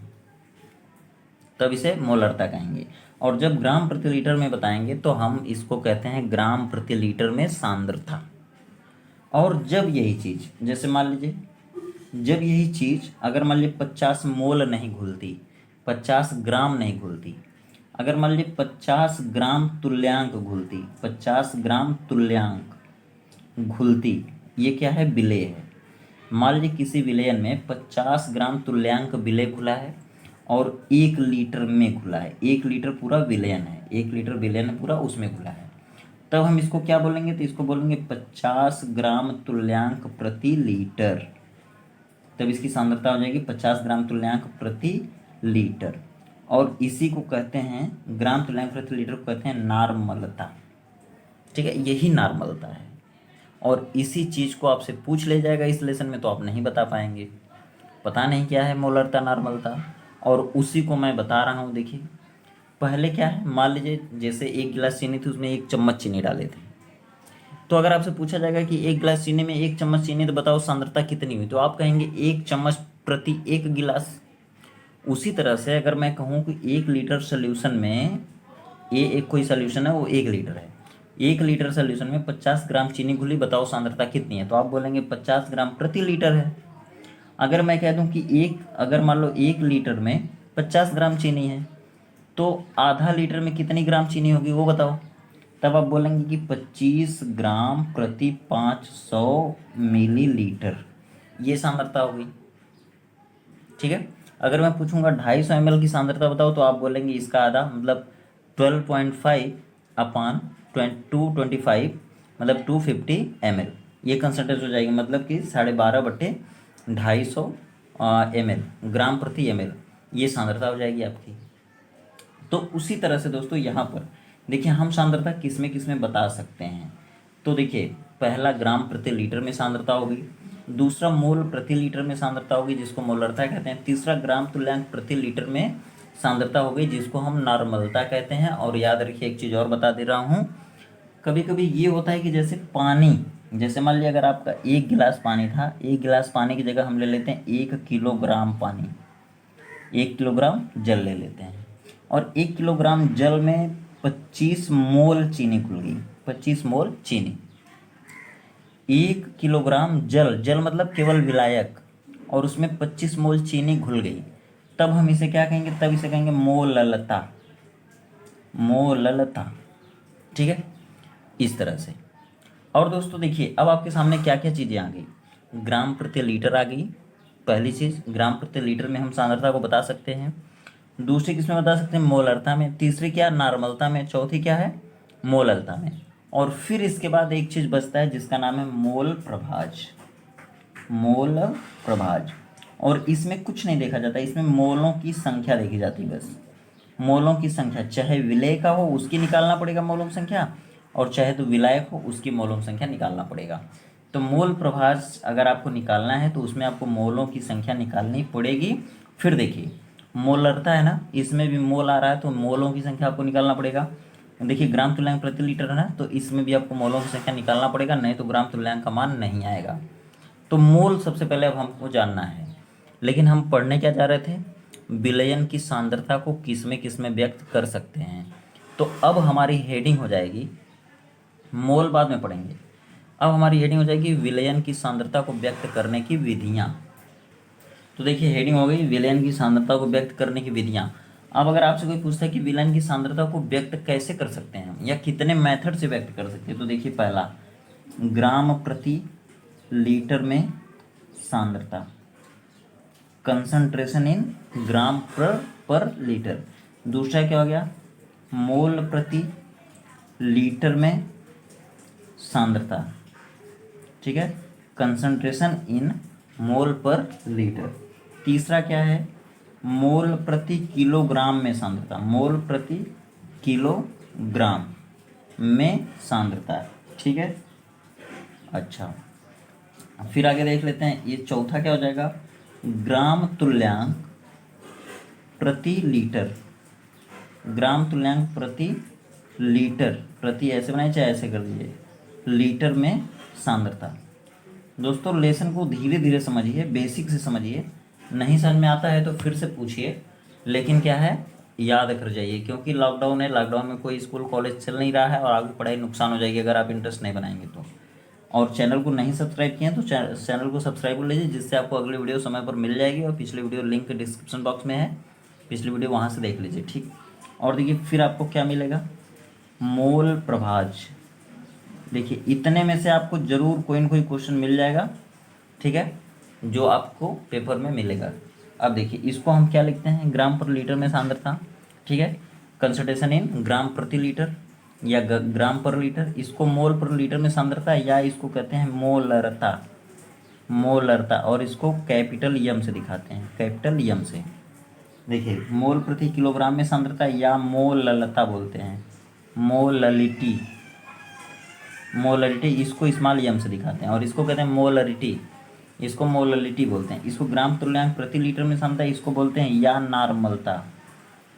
तब इसे मोलरता कहेंगे। और जब ग्राम प्रति लीटर में बताएंगे तो हम इसको कहते हैं ग्राम प्रति लीटर में सांद्रता। और जब यही चीज़, जैसे मान लीजिए जब यही चीज़ अगर मान लीजिए 50 मोल नहीं घुलती, 50 ग्राम नहीं घुलती, अगर मान लीजिए 50 ग्राम तुल्यांक घुलती, 50 ग्राम तुल्यांक घुलती, ये क्या है? विलेय है। मान लीजिए किसी विलयन में 50 ग्राम तुल्यांक विलेय घुला है और 1 लीटर में घुला है, 1 लीटर पूरा विलयन है, 1 लीटर विलयन पूरा उसमें घुला है, तब हम इसको क्या बोलेंगे? तो इसको बोलेंगे 50 ग्राम तुल्यांक प्रति लीटर। तब इसकी सांद्रता हो जाएगी 50 ग्राम तुल्यांक प्रति लीटर। और इसी को कहते हैं, ग्राम तुल्यांक प्रति लीटर को कहते हैं नार्मलता, ठीक है, यही नार्मलता है। और इसी चीज़ को आपसे पूछ ले जाएगा इस लेसन में तो आप नहीं बता पाएंगे, पता नहीं क्या है मोलरता नार्मलता। और उसी को मैं बता रहा हूँ। देखिए पहले क्या है, मान लीजिए जैसे 1 गिलास चीनी थी उसमें 1 चम्मच चीनी डाले थे, तो अगर आपसे पूछा जाएगा कि 1 गिलास चीनी में 1 चम्मच चीनी, तो बताओ सांद्रता कितनी हुई, तो आप कहेंगे 1 चम्मच प्रति 1 गिलास। उसी तरह से अगर मैं कहूँ कि 1 लीटर सोल्यूशन में, ये एक कोई सोल्यूशन है वो 1 लीटर है, 1 लीटर सोल्यूशन में 50 ग्राम चीनी घुली, बताओ सांद्रता कितनी है, तो आप बोलेंगे 50 ग्राम प्रति लीटर है। अगर मैं कह दूं कि अगर मान लो 1 लीटर में 50 ग्राम चीनी है, तो आधा लीटर में कितनी ग्राम चीनी होगी वो बताओ, तब आप बोलेंगे कि 25 ग्राम प्रति 500 मिलीलीटर, ये सांद्रता होगी, ठीक है। अगर मैं पूछूंगा 250 ml की सांद्रता बताओ, तो आप बोलेंगे इसका आधा मतलब 12.5 अपान 225 मतलब 250 ml, ये कंसंट्रेट हो जाएगी, मतलब कि 12.5/250 ml, ग्राम प्रति ml, ये सांद्रता हो जाएगी आपकी। तो उसी तरह से दोस्तों यहाँ पर देखिए हम सांद्रता किस में बता सकते हैं। तो देखिए पहला ग्राम प्रति लीटर में सांद्रता होगी, दूसरा मोल प्रति लीटर में सांद्रता होगी जिसको मोलरता कहते हैं, तीसरा ग्राम तुल्यांक प्रति लीटर में सांद्रता होगी जिसको हम नॉर्मलता कहते हैं। और याद रखिए एक चीज़ और बता दे रहा हूँ, कभी कभी ये होता है कि जैसे पानी, जैसे मान लिया अगर आपका 1 गिलास पानी था, 1 गिलास पानी की जगह हम ले लेते हैं 1 किलोग्राम पानी, 1 किलोग्राम जल ले लेते हैं, और 1 किलोग्राम जल में 25 मोल चीनी घुल गई, 25 मोल चीनी, 1 किलोग्राम जल, जल मतलब केवल विलायक, और उसमें 25 मोल चीनी घुल गई, तब हम इसे क्या कहेंगे? तब इसे कहेंगे मोललता, मोललता, ठीक है, इस तरह से। और दोस्तों देखिए अब आपके सामने क्या क्या चीज़ें आ गई, ग्राम प्रति लीटर आ गई, पहली चीज़ ग्राम प्रति लीटर में हम सांद्रता को बता सकते हैं, दूसरी किस में बता सकते हैं? मोलरता में, तीसरी क्या? नॉर्मलता में, चौथी क्या है? मोललता में। और फिर इसके बाद एक चीज़ बचता है जिसका नाम है मोल प्रभाज, मोल प्रभाज। और इसमें कुछ नहीं देखा जाता, इसमें मोलों की संख्या देखी जाती है, बस मोलों की संख्या, चाहे विलेय का हो उसकी निकालना पड़ेगा मोलों की संख्या, और चाहे तो विलायक हो उसकी मोलों की संख्या निकालना पड़ेगा। तो मोल प्रभाज अगर आपको निकालना है तो उसमें आपको मोलों की संख्या निकालनी पड़ेगी, फिर देखिए मोलरता है ना, इसमें भी मोल आ रहा है तो मोलों की संख्या आपको निकालना पड़ेगा। देखिए ग्राम तुल्यांक प्रति लीटर है ना, तो इसमें भी आपको मोलों की संख्या निकालना पड़ेगा, नहीं तो ग्राम तुल्यांक का मान नहीं आएगा। तो मोल सबसे पहले अब हमको जानना है, लेकिन हम पढ़ने क्या जा रहे थे, विलयन की सांद्रता को किस में व्यक्त कर सकते हैं। तो अब हमारी हेडिंग हो जाएगी, मोल बाद में पढ़ेंगे, अब हमारी हेडिंग हो जाएगी विलयन की सांद्रता को व्यक्त करने की विधियाँ। तो देखिए हेडिंग हो गई विलयन की सांद्रता को व्यक्त करने की विधियाँ। अब अगर आपसे कोई पूछता है कि विलयन की सांद्रता को व्यक्त कैसे कर सकते हैं या कितने मेथड से व्यक्त कर सकते हैं, तो देखिए पहला ग्राम प्रति लीटर में सांद्रता, कंसंट्रेशन इन ग्राम पर लीटर। दूसरा क्या हो गया, मोल प्रति लीटर में सांद्रता, ठीक है, कंसंट्रेशन इन मोल पर लीटर। तीसरा क्या है, मोल प्रति किलोग्राम में सांद्रता, मोल प्रति किलोग्राम में सांद्रता, ठीक है। अच्छा फिर आगे देख लेते हैं, ये चौथा क्या हो जाएगा, ग्राम तुल्यांक प्रति लीटर, ग्राम तुल्यांक प्रति लीटर, प्रति ऐसे बनाए चाहे ऐसे कर दीजिए, लीटर में सांद्रता। दोस्तों लेसन को धीरे धीरे समझिए, बेसिक से समझिए, नहीं समझ में आता है तो फिर से पूछिए, लेकिन क्या है याद कर जाइए, क्योंकि लॉकडाउन है, लॉकडाउन में कोई स्कूल कॉलेज चल नहीं रहा है और आगे पढ़ाई नुकसान हो जाएगी अगर आप इंटरेस्ट नहीं बनाएंगे तो। और चैनल को नहीं सब्सक्राइब किए हैं तो चैनल को सब्सक्राइब कर लीजिए, जिससे आपको अगली वीडियो समय पर मिल जाएगी, और पिछली वीडियो लिंक डिस्क्रिप्शन बॉक्स में है, पिछली वीडियो वहाँ से देख लीजिए, ठीक। और देखिए फिर आपको क्या मिलेगा, मोल प्रभाज। देखिए इतने में से आपको जरूर कोई ना कोई क्वेश्चन मिल जाएगा, ठीक है, जो आपको पेपर में मिलेगा। अब देखिए इसको हम क्या लिखते हैं, ग्राम पर लीटर में सांद्रता, ठीक है, कंसंट्रेशन इन ग्राम प्रति लीटर या ग्राम पर लीटर, इसको मोल पर लीटर में सांद्रता या इसको कहते हैं मोलरता, मोलरता, और इसको कैपिटल यम से दिखाते हैं, कैपिटल यम से। देखिए मोल प्रति किलोग्राम में सांद्रता या मोललता बोलते हैं, मोललिटी, मोलरिटी, इसको स्मॉल यम से दिखाते हैं, और इसको कहते हैं मोलरिटी, इसको मोलरिटी बोलते हैं। इसको ग्राम तुल्यांक प्रति लीटर में सांद्रता, इसको बोलते हैं या नॉर्मलता।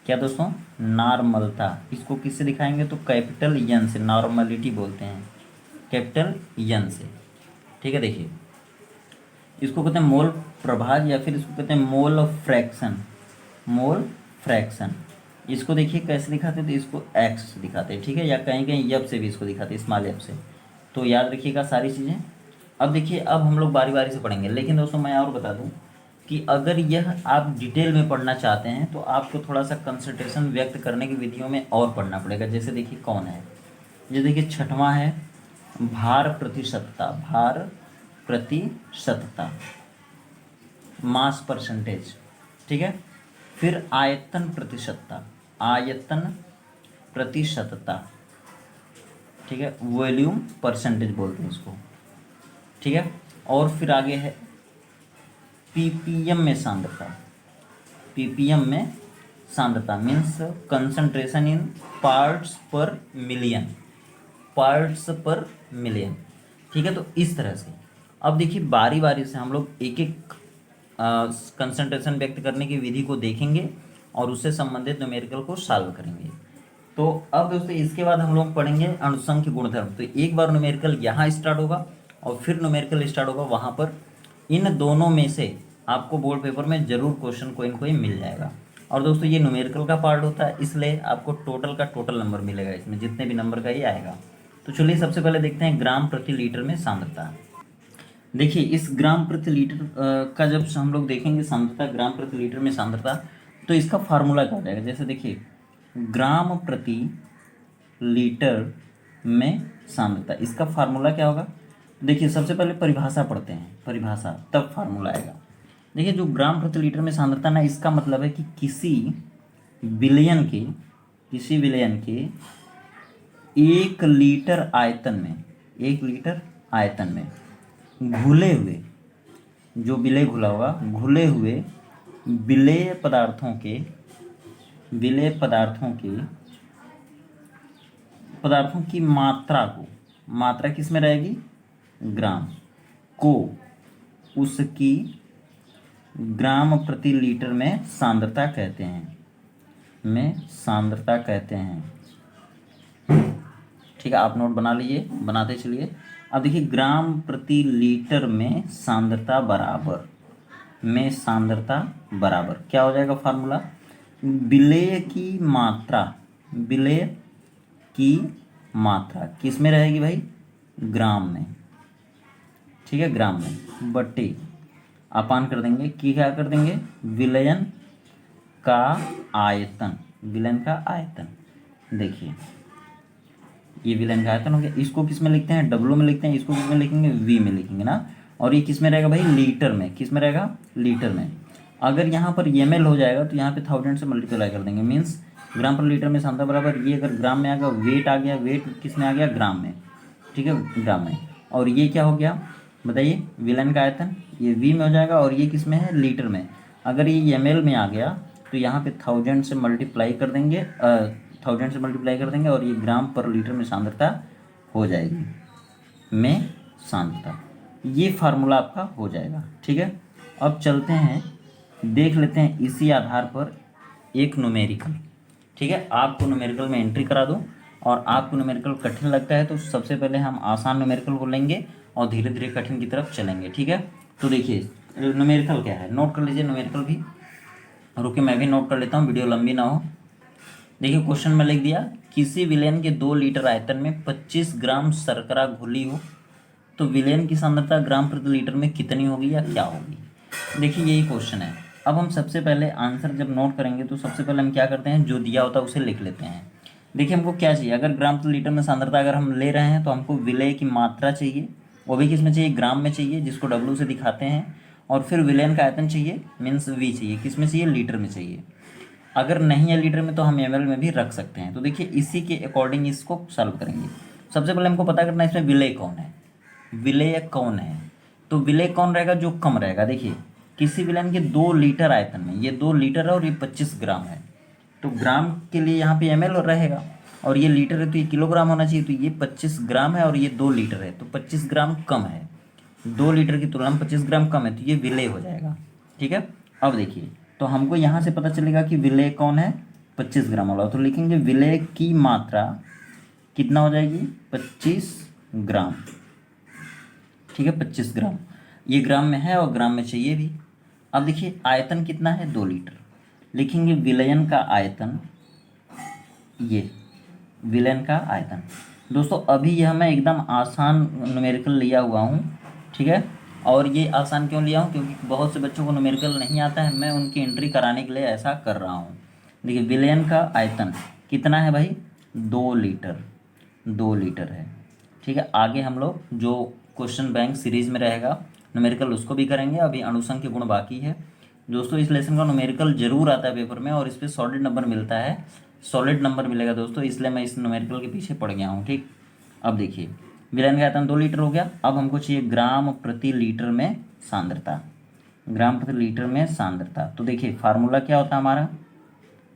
क्या दोस्तों, नॉर्मलता। इसको किससे दिखाएंगे तो कैपिटल यन से, नॉर्मलिटी बोलते हैं कैपिटल यन से, ठीक है। देखिए इसको कहते हैं मोल प्रभाज या फिर इसको कहते हैं मोल फ्रैक्शन, मोल फ्रैक्शन। इसको देखिए कैसे दिखाते हैं, तो इसको एक्स से दिखाते हैं, ठीक है, या कहीं कहीं यब से भी इसको दिखाते हैं, स्मॉल यब से। तो याद रखिएगा सारी चीज़ें। अब देखिए अब हम लोग बारी बारी से पढ़ेंगे, लेकिन दोस्तों मैं और बता दूं कि अगर यह आप डिटेल में पढ़ना चाहते हैं तो आपको थोड़ा सा कंसंट्रेशन व्यक्त करने की विधियों में और पढ़ना पड़ेगा। जैसे देखिए कौन है, ये देखिए छठवां है भार प्रतिशतता, भार प्रतिशतता, मास परसेंटेज, ठीक है। फिर आयतन प्रतिशतता, आयतन प्रतिशतता, ठीक है, वॉल्यूम परसेंटेज बोलते हैं इसको, ठीक है। और फिर आगे है पीपीएम में सांद्रता, पीपीएम में सांद्रता मीन्स कंसंट्रेशन इन पार्ट्स पर मिलियन, पार्ट्स पर मिलियन, ठीक है। तो इस तरह से अब देखिए बारी बारी से हम लोग एक एक कंसंट्रेशन व्यक्त करने की विधि को देखेंगे और उससे संबंधित न्यूमेरिकल को सॉल्व करेंगे। तो अब दोस्तों इसके बाद हम लोग पढ़ेंगे अणुसंख्य गुणधर्म। तो एक बार न्यूमेरिकल यहाँ स्टार्ट होगा और फिर न्यूमेरिकल स्टार्ट होगा वहाँ पर, इन दोनों में से आपको बोर्ड पेपर में जरूर क्वेश्चन कोई ना कोई मिल जाएगा। और दोस्तों ये न्यूमेरिकल का पार्ट होता है, इसलिए आपको टोटल का टोटल नंबर मिलेगा, इसमें जितने भी नंबर का ही आएगा। तो चलिए सबसे पहले देखते हैं ग्राम प्रति लीटर में सांद्रता। देखिए इस ग्राम प्रति लीटर का जब हम लोग देखेंगे सांद्रता, ग्राम प्रति लीटर में सांद्रता, तो इसका फार्मूला क्या हो जाएगा। जैसे देखिए ग्राम प्रति लीटर में सांद्रता, इसका फार्मूला क्या होगा। देखिए सबसे पहले परिभाषा पढ़ते हैं, परिभाषा तब फार्मूला आएगा। देखिए जो ग्राम प्रति लीटर में सांद्रता ना, इसका मतलब है कि किसी विलयन के, किसी विलयन के 1 लीटर आयतन में, 1 लीटर आयतन में घुले हुए, जो विलय घुला होगा, घुले हुए विलेय पदार्थों के, विलेय पदार्थों की मात्रा को, मात्रा किस में रहेगी ग्राम को, उसकी ग्राम प्रति लीटर में सांद्रता कहते हैं, में सांद्रता कहते हैं। ठीक है, आप नोट बना लीजिए, बनाते चलिए। अब देखिए, ग्राम प्रति लीटर में सांद्रता बराबर, में सांद्रता बराबर क्या हो जाएगा फार्मूला, विलेय की मात्रा, विलेय की मात्रा किस में रहेगी भाई, ग्राम में। ठीक है, ग्राम में, बट्टे अपान कर देंगे कि क्या कर देंगे, विलयन का आयतन, विलयन का आयतन। देखिए ये विलयन का आयतन हो गया, इसको किस में लिखते हैं, डब्ल्यू में लिखते हैं, इसको किस में लिखेंगे, वी में लिखेंगे ना। और ये किस में रहेगा भाई, लीटर में, किस में रहेगा, लीटर में। अगर यहाँ पर एमएल हो जाएगा तो यहाँ पे 1000 से मल्टीप्लाई कर देंगे, मीन्स ग्राम पर लीटर में सांद्रता बराबर, ये अगर ग्राम में आ गया, वेट आ गया, वेट किस में आ गया, ग्राम में। ठीक है, ग्राम में। और ये क्या हो गया बताइए, विलयन का आयतन, ये वी में हो जाएगा, और ये किस में है, लीटर में। अगर ये एमएल में आ गया तो यहाँ पे 1000 से मल्टीप्लाई कर देंगे, 1000 से मल्टीप्लाई कर देंगे, और ये ग्राम पर लीटर में सांद्रता हो जाएगी, में सांद्रता। ये फार्मूला आपका हो जाएगा। ठीक है, अब चलते हैं, देख लेते हैं इसी आधार पर एक न्यूमेरिकल। ठीक है, आपको न्यूमेरिकल में एंट्री करा दूँ, और आपको न्यूमेरिकल कठिन लगता है तो सबसे पहले हम आसान न्यूमेरिकल को लेंगे और धीरे धीरे कठिन की तरफ चलेंगे। ठीक है, तो देखिए न्यूमेरिकल क्या है, नोट कर लीजिए न्यूमेरिकल भी। रुके मैं भी नोट कर लेता हूँ, वीडियो लंबी ना हो। देखिए क्वेश्चन में लिख दिया, किसी विलयन के 2 लीटर आयतन में 25 ग्राम शर्करा घुली हो तो विलयन की सांद्रता ग्राम प्रति लीटर में कितनी होगी या क्या होगी। देखिए यही क्वेश्चन है। अब हम सबसे पहले आंसर जब नोट करेंगे तो सबसे पहले हम क्या करते हैं, जो दिया होता है उसे लिख लेते हैं। देखिए हमको क्या चाहिए, अगर ग्राम प्रति लीटर में सांद्रता अगर हम ले रहे हैं तो हमको विलय की मात्रा चाहिए, वो भी किस में चाहिए, ग्राम में चाहिए, जिसको डब्ल्यू से दिखाते हैं। और फिर विलयन का आयतन चाहिए, मीन्स वी चाहिए, किस में चाहिए, लीटर में चाहिए। अगर नहीं है लीटर में तो हम एमएल में भी रख सकते हैं। तो देखिए इसी के अकॉर्डिंग इसको सॉल्व करेंगे। सबसे पहले हमको पता करना है इसमें विलय कौन है, विलय कौन है। तो विलय कौन रहेगा, जो कम रहेगा। देखिए किसी विलयन के 2 लीटर आयतन में, ये 2 लीटर है और ये 25 ग्राम है, तो ग्राम के लिए यहाँ पे एमएल रहेगा, और ये लीटर है तो ये किलोग्राम होना चाहिए। तो ये 25 ग्राम है और ये 2 लीटर है, तो 25 ग्राम कम है, 2 लीटर की तुलना में 25 ग्राम कम है, तो ये विलय हो जाएगा। ठीक है, अब देखिए तो हमको यहाँ से पता चलेगा कि विलय कौन है, 25 ग्राम वाला, तो लिखेंगे विलय की मात्रा कितना हो जाएगी, 25 ग्राम। ठीक है, 25 ग्राम, ये ग्राम में है और ग्राम में चाहिए भी। अब देखिए आयतन कितना है, 2 लीटर, लिखेंगे विलयन का आयतन, ये विलयन का आयतन। दोस्तों अभी यह मैं एकदम आसान न्यूमेरिकल लिया हुआ हूँ। ठीक है, और ये आसान क्यों लिया हूँ, क्योंकि बहुत से बच्चों को न्यूमेरिकल नहीं आता है, मैं उनकी एंट्री कराने के लिए ऐसा कर रहा हूँ। देखिए विलयन का आयतन कितना है भाई, 2 लीटर, 2 लीटर है। ठीक है, आगे हम लोग जो क्वेश्चन बैंक सीरीज में रहेगा न्यूमेरिकल उसको भी करेंगे, अभी अणुसंख्य के गुण बाकी है। दोस्तों इस लेसन का न्यूमेरिकल जरूर आता है पेपर में, और इस पर सॉलिड नंबर मिलता है, सॉलिड नंबर मिलेगा दोस्तों, इसलिए मैं इस न्यूमेरिकल के पीछे पड़ गया हूँ। ठीक, अब देखिए विलयन का आयतन 2 लीटर हो गया। अब हमको चाहिए ग्राम प्रति लीटर में सांद्रता, ग्राम प्रति लीटर में सांद्रता। तो देखिए फार्मूला क्या होता है हमारा,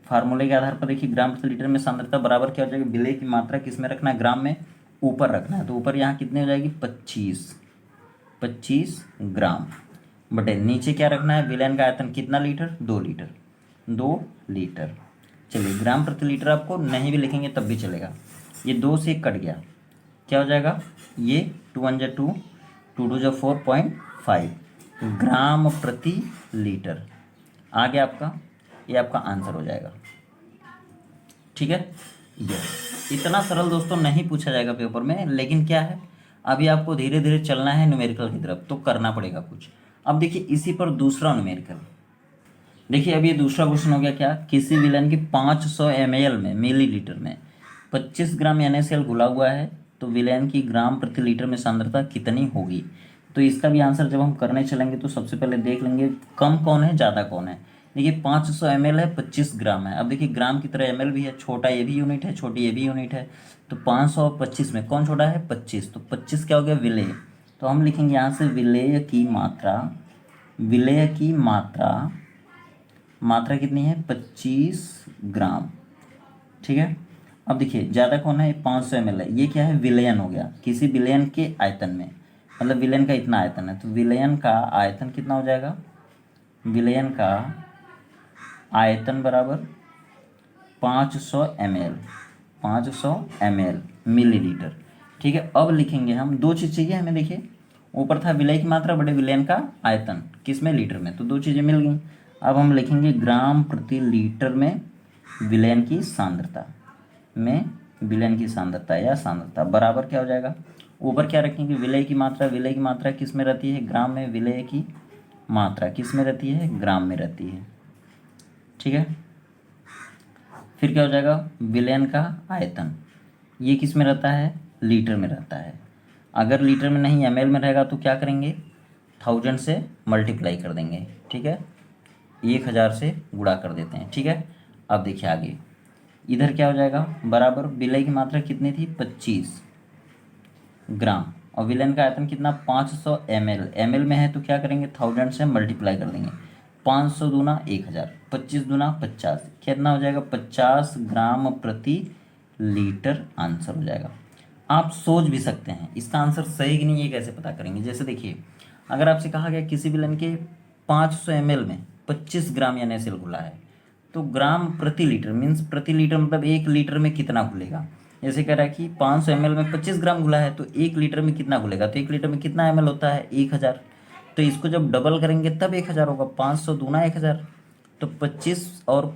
फार्मूले के आधार पर देखिए ग्राम प्रति लीटर में सांद्रता बराबर क्या हो जाएगा, विलय की मात्रा किस में रखना है, ग्राम में ऊपर रखना है, तो ऊपर यहाँ कितनी हो जाएगी, 25 ग्राम, बटे नीचे क्या रखना है, विलयन का आयतन कितना लीटर, 2 लीटर, 2 लीटर। चलिए ग्राम प्रति लीटर आपको नहीं भी लिखेंगे तब भी चलेगा, ये 2 से कट गया, क्या हो जाएगा, ये 2 1 2, 2 2 4.5 ग्राम प्रति लीटर आ गया आपका, ये आपका आंसर हो जाएगा। ठीक है, ये इतना सरल दोस्तों नहीं पूछा जाएगा पेपर में, लेकिन क्या है अभी आपको धीरे धीरे चलना है न्यूमेरिकल की तरफ, तो करना पड़ेगा कुछ। अब देखिए इसी पर दूसरा न्यूमेरिकल, देखिए अब ये दूसरा क्वेश्चन हो गया, क्या किसी विलयन की 500 ml में, मिलीलीटर में 25 ग्राम NaCl घुला हुआ है तो विलयन की ग्राम प्रति लीटर में सांद्रता कितनी होगी। तो इसका भी आंसर जब हम करने चलेंगे तो सबसे पहले देख लेंगे कम कौन है ज़्यादा कौन है। देखिए 500 ml है, 25 ग्राम है। अब देखिए ग्राम की तरह ml भी है, छोटा ये भी यूनिट है, छोटी ये भी यूनिट है, तो 500 और 25 में कौन छोटा है, 25, तो 25 क्या हो गया, विलेय। तो हम लिखेंगे यहाँ से विलेय की मात्रा, विलेय की मात्रा, मात्रा कितनी है, 25 ग्राम। ठीक है, अब देखिए ज़्यादा कौन है, 500 ml है, ये क्या है, विलयन हो गया, किसी विलयन के आयतन में, मतलब विलयन का इतना आयतन है, तो विलयन का आयतन कितना हो जाएगा, विलयन का आयतन बराबर 500 ml, 500 ml मिलीलीटर। ठीक है, अब लिखेंगे हम, दो चीज़ चाहिए हमें। देखिए ऊपर था विलय की मात्रा बटे विलयन का आयतन, किस में, लीटर में, तो दो चीज़ें मिल गई। अब हम लिखेंगे ग्राम प्रति लीटर में विलयन की सांद्रता, में विलयन की सांद्रता या सांद्रता बराबर क्या हो जाएगा, ऊपर क्या रखेंगे, विलय की मात्रा, विलय की मात्रा किस में रहती है, ग्राम में, विलय की मात्रा किस में रहती है, ग्राम में रहती है। ठीक है, फिर क्या हो जाएगा, विलयन का आयतन, ये किस में रहता है, लीटर में रहता है। अगर लीटर में नहीं ml में रहेगा तो क्या करेंगे, 1000 से मल्टीप्लाई कर देंगे। ठीक है, 1000 से गुणा कर देते हैं। ठीक है, अब देखिए आगे, इधर क्या हो जाएगा, बराबर विलय की मात्रा कितनी थी, 25 ग्राम, और विलयन का आयतन कितना, 500 ml, ml में है तो क्या करेंगे, 1000 से मल्टीप्लाई कर देंगे। 500 दूना 1000, 25 दूना 50, कितना हो जाएगा, 50 ग्राम प्रति लीटर आंसर हो जाएगा। आप सोच भी सकते हैं इसका आंसर सही कि नहीं, ये कैसे पता करेंगे। जैसे देखिए, अगर आपसे कहा गया किसी विलयन के 500 ml में 25 ग्राम या NaCl घुला है, तो ग्राम प्रति लीटर मीन्स प्रति लीटर मतलब 1 लीटर में कितना घुलेगा। जैसे कह रहा है कि 500 ml में 25 ग्राम घुला है तो 1 लीटर में कितना घुलेगा, तो 1 लीटर में कितना ml होता है, 1000। तो इसको जब डबल करेंगे तब 1000 होगा, 500 दूना 1000, तो 25 और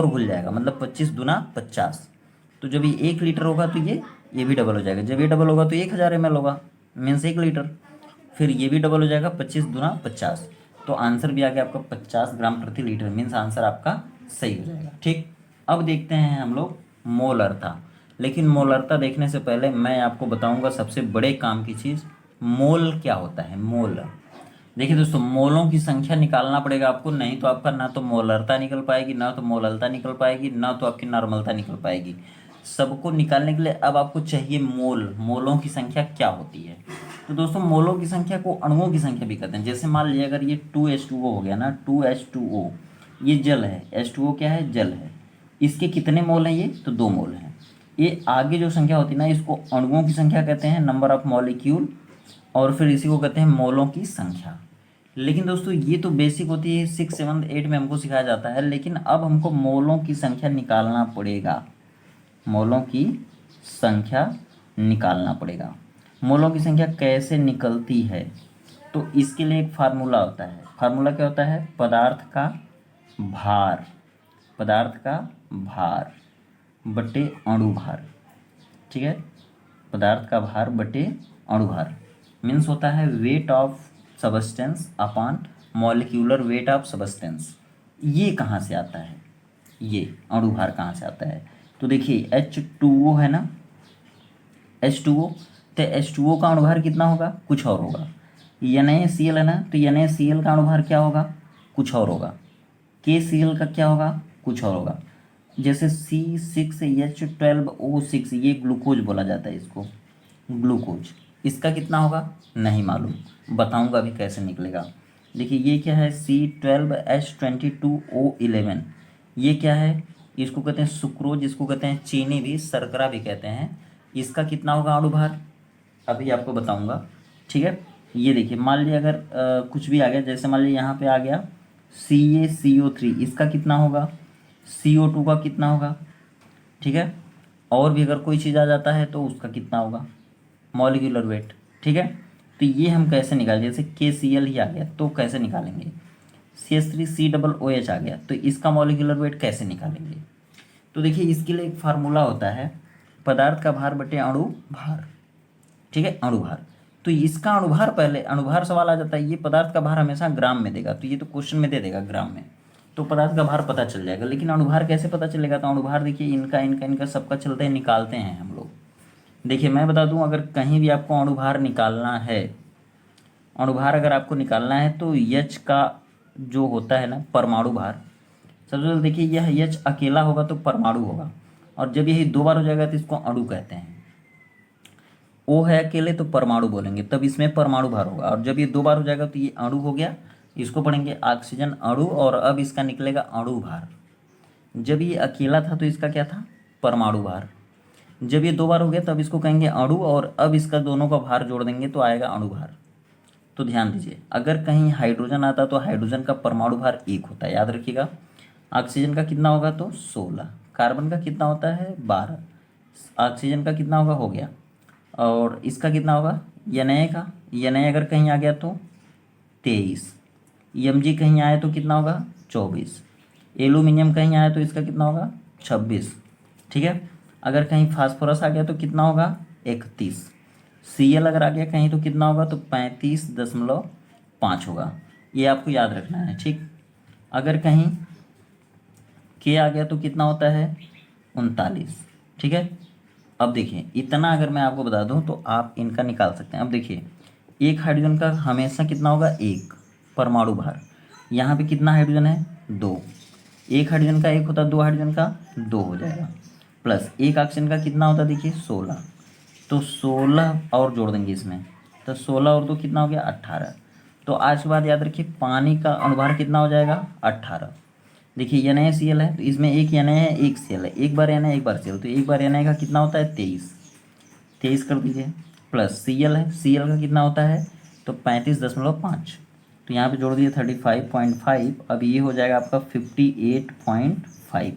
घुल जाएगा, मतलब 25 दूना 50। तो जब ये 1 लीटर होगा तो ये भी डबल हो जाएगा, जब ये डबल होगा तो 1000 ml होगा, मीन्स 1 लीटर। फिर ये भी डबल हो जाएगा, 25 दूना 50, तो आंसर भी आ गया आपका 50 ग्राम प्रति लीटर, मीन्स आंसर आपका सही हो जाएगा। ठीक, अब देखते हैं हम लोग मोलरता। लेकिन मोलरता देखने से पहले मैं आपको बताऊंगा सबसे बड़े काम की चीज़, मोल क्या होता है, मोल। देखिए दोस्तों, मोलों की संख्या निकालना पड़ेगा आपको, नहीं तो आपका ना तो मोलरता निकल पाएगी, ना तो मोललता निकल पाएगी, ना तो आपकी नॉर्मलता निकल पाएगी। सबको निकालने के लिए अब आपको चाहिए मोल, मोलों की संख्या क्या होती है। तो दोस्तों, मोलों की संख्या को अणुओं की संख्या भी कहते हैं। जैसे मान लीजिए अगर ये 2H2O हो गया ना, 2H2O, ये जल है, H2O क्या है, जल है, इसके कितने मोल हैं, ये तो 2 मोल हैं। ये आगे जो संख्या होती है ना, इसको अणुओं की संख्या कहते हैं, नंबर ऑफ मॉलिक्यूल, और फिर इसी को कहते हैं मोलों की संख्या। लेकिन दोस्तों ये तो बेसिक होती है, 6, 7, 8 में हमको सिखाया जाता है, लेकिन अब हमको मोलों की संख्या निकालना पड़ेगा, मोलों की संख्या निकालना पड़ेगा। मोलों की संख्या कैसे निकलती है, तो इसके लिए एक फार्मूला होता है। फार्मूला क्या होता है, पदार्थ का भार, पदार्थ का भार बटे अणु भार। ठीक है, पदार्थ का भार बटे अणु भार मीन्स होता है weight of substance upon molecular weight of substance. ये कहाँ से आता है, ये अणु भार कहाँ से आता है, तो देखिए H2O है ना, H2O, तो H2O का अणुभार कितना होगा, कुछ और होगा। NaCl है ना, तो NaCl का अणुभार क्या होगा, कुछ और होगा। KCl का क्या होगा, कुछ और होगा। जैसे C6H12O6, ये ग्लूकोज बोला जाता है इसको, ग्लूकोज, इसका कितना होगा नहीं मालूम, बताऊंगा अभी कैसे निकलेगा। देखिए ये क्या है, C12H22O11, ये क्या है, इसको कहते हैं सुक्रोज, इसको कहते हैं चीनी भी, शर्करा भी कहते हैं। इसका कितना होगा अणुभार, अभी आपको बताऊंगा। ठीक है, ये देखिए मान लीजिए अगर कुछ भी आ गया, जैसे मान लीजिए यहाँ पे आ गया CaCO3, इसका कितना होगा, CO2 का कितना होगा। ठीक है, और भी अगर कोई चीज़ आ जाता है तो उसका कितना होगा, मॉलिक्यूलर वेट। ठीक है, तो ये हम कैसे निकालें, जैसे KCl ही आ गया तो कैसे निकालेंगे, CH3COOH आ गया तो इसका मॉलिक्यूलर वेट कैसे निकालेंगे। तो देखिए इसके लिए एक फार्मूला होता है, पदार्थ का भार बटे अणु भार। ठीक है, अणु भार, तो इसका अणुभार, पहले अणुभार सवाल आ जाता है, ये पदार्थ का भार हमेशा ग्राम में देगा, तो ये तो क्वेश्चन में दे देगा ग्राम में, तो पदार्थ का भार पता चल जाएगा। लेकिन अणुभार कैसे पता चलेगा, तो अणुभार देखिए इनका इनका इनका सबका चलते हैं, निकालते हैं हम लोग। देखिए मैं बता दूं, अगर कहीं भी आपको अणुभार निकालना है, अणुभार अगर आपको निकालना है तो H का जो होता है ना परमाणु भार, सबसे पहले देखिए यह H अकेला होगा तो परमाणु होगा, और जब यही 2 बार हो जाएगा तो इसको अणु कहते हैं। O है अकेले तो परमाणु बोलेंगे, तब इसमें परमाणु भार होगा, और जब ये 2 बार हो जाएगा तो ये अणु हो गया, इसको पढ़ेंगे ऑक्सीजन अणु, और अब इसका निकलेगा अणु भार। जब ये अकेला था तो इसका क्या था, परमाणु भार। जब ये 2 बार हो गया तब इसको कहेंगे अणु, और अब इसका दोनों का भार जोड़ देंगे तो आएगा अणु भार। तो ध्यान दीजिए, अगर कहीं हाइड्रोजन आता तो हाइड्रोजन का परमाणु भार 1 होता है, याद रखिएगा। ऑक्सीजन का कितना होगा तो 16, कार्बन का कितना होता है 12, ऑक्सीजन का कितना होगा हो गया, और इसका कितना होगा Na का, Na अगर कहीं आ गया तो 23, Mg कहीं आए तो कितना होगा 24, एल्यूमिनियम कहीं आया तो इसका कितना होगा 26, ठीक है। अगर कहीं फास्फोरस आ गया तो कितना होगा 31, Cl अगर आ गया कहीं तो कितना होगा तो 35.5 होगा, ये आपको याद रखना है, ठीक। अगर कहीं K आ गया तो कितना होता है 39, ठीक है। अब देखिए इतना अगर मैं आपको बता दूं तो आप इनका निकाल सकते हैं। अब देखिए एक हाइड्रोजन का हमेशा कितना होगा 1 परमाणु भार, यहाँ पे कितना हाइड्रोजन है 2, एक हाइड्रोजन का 1 होता है, 2 हाइड्रोजन का 2 हो जाएगा, प्लस एक ऑक्सीजन का कितना होता है देखिए 16, तो 16 और जोड़ देंगे इसमें, तो 16 और 2 कितना हो गया 18। तो आज के बाद याद रखिए पानी का अणुभार कितना हो जाएगा 18। देखिए NaCl है तो इसमें एक Na है एक Cl है, एक बार Na एक बार Cl, तो एक बार Na का कितना होता है 23 कर दीजिए, प्लस Cl है, Cl का कितना होता है तो 35.5, तो यहाँ पे जोड़ दिए 35.5, अब ये हो जाएगा आपका 58.5,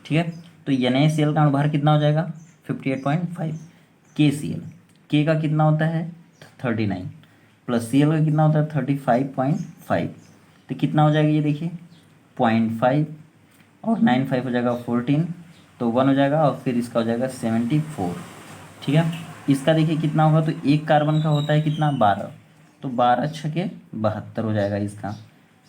ठीक है। तो NaCl का अणुभार कितना हो जाएगा 58.5, KCl, K का कितना होता है 39, प्लस Cl का कितना होता है 35.5, तो कितना हो जाएगा ये देखिए 0.5 और 95 हो जाएगा 14, तो 1 हो जाएगा, और फिर इसका हो जाएगा 74, ठीक है। इसका देखिए कितना होगा तो एक कार्बन का होता है कितना 12, तो 12 छके 72 हो जाएगा इसका,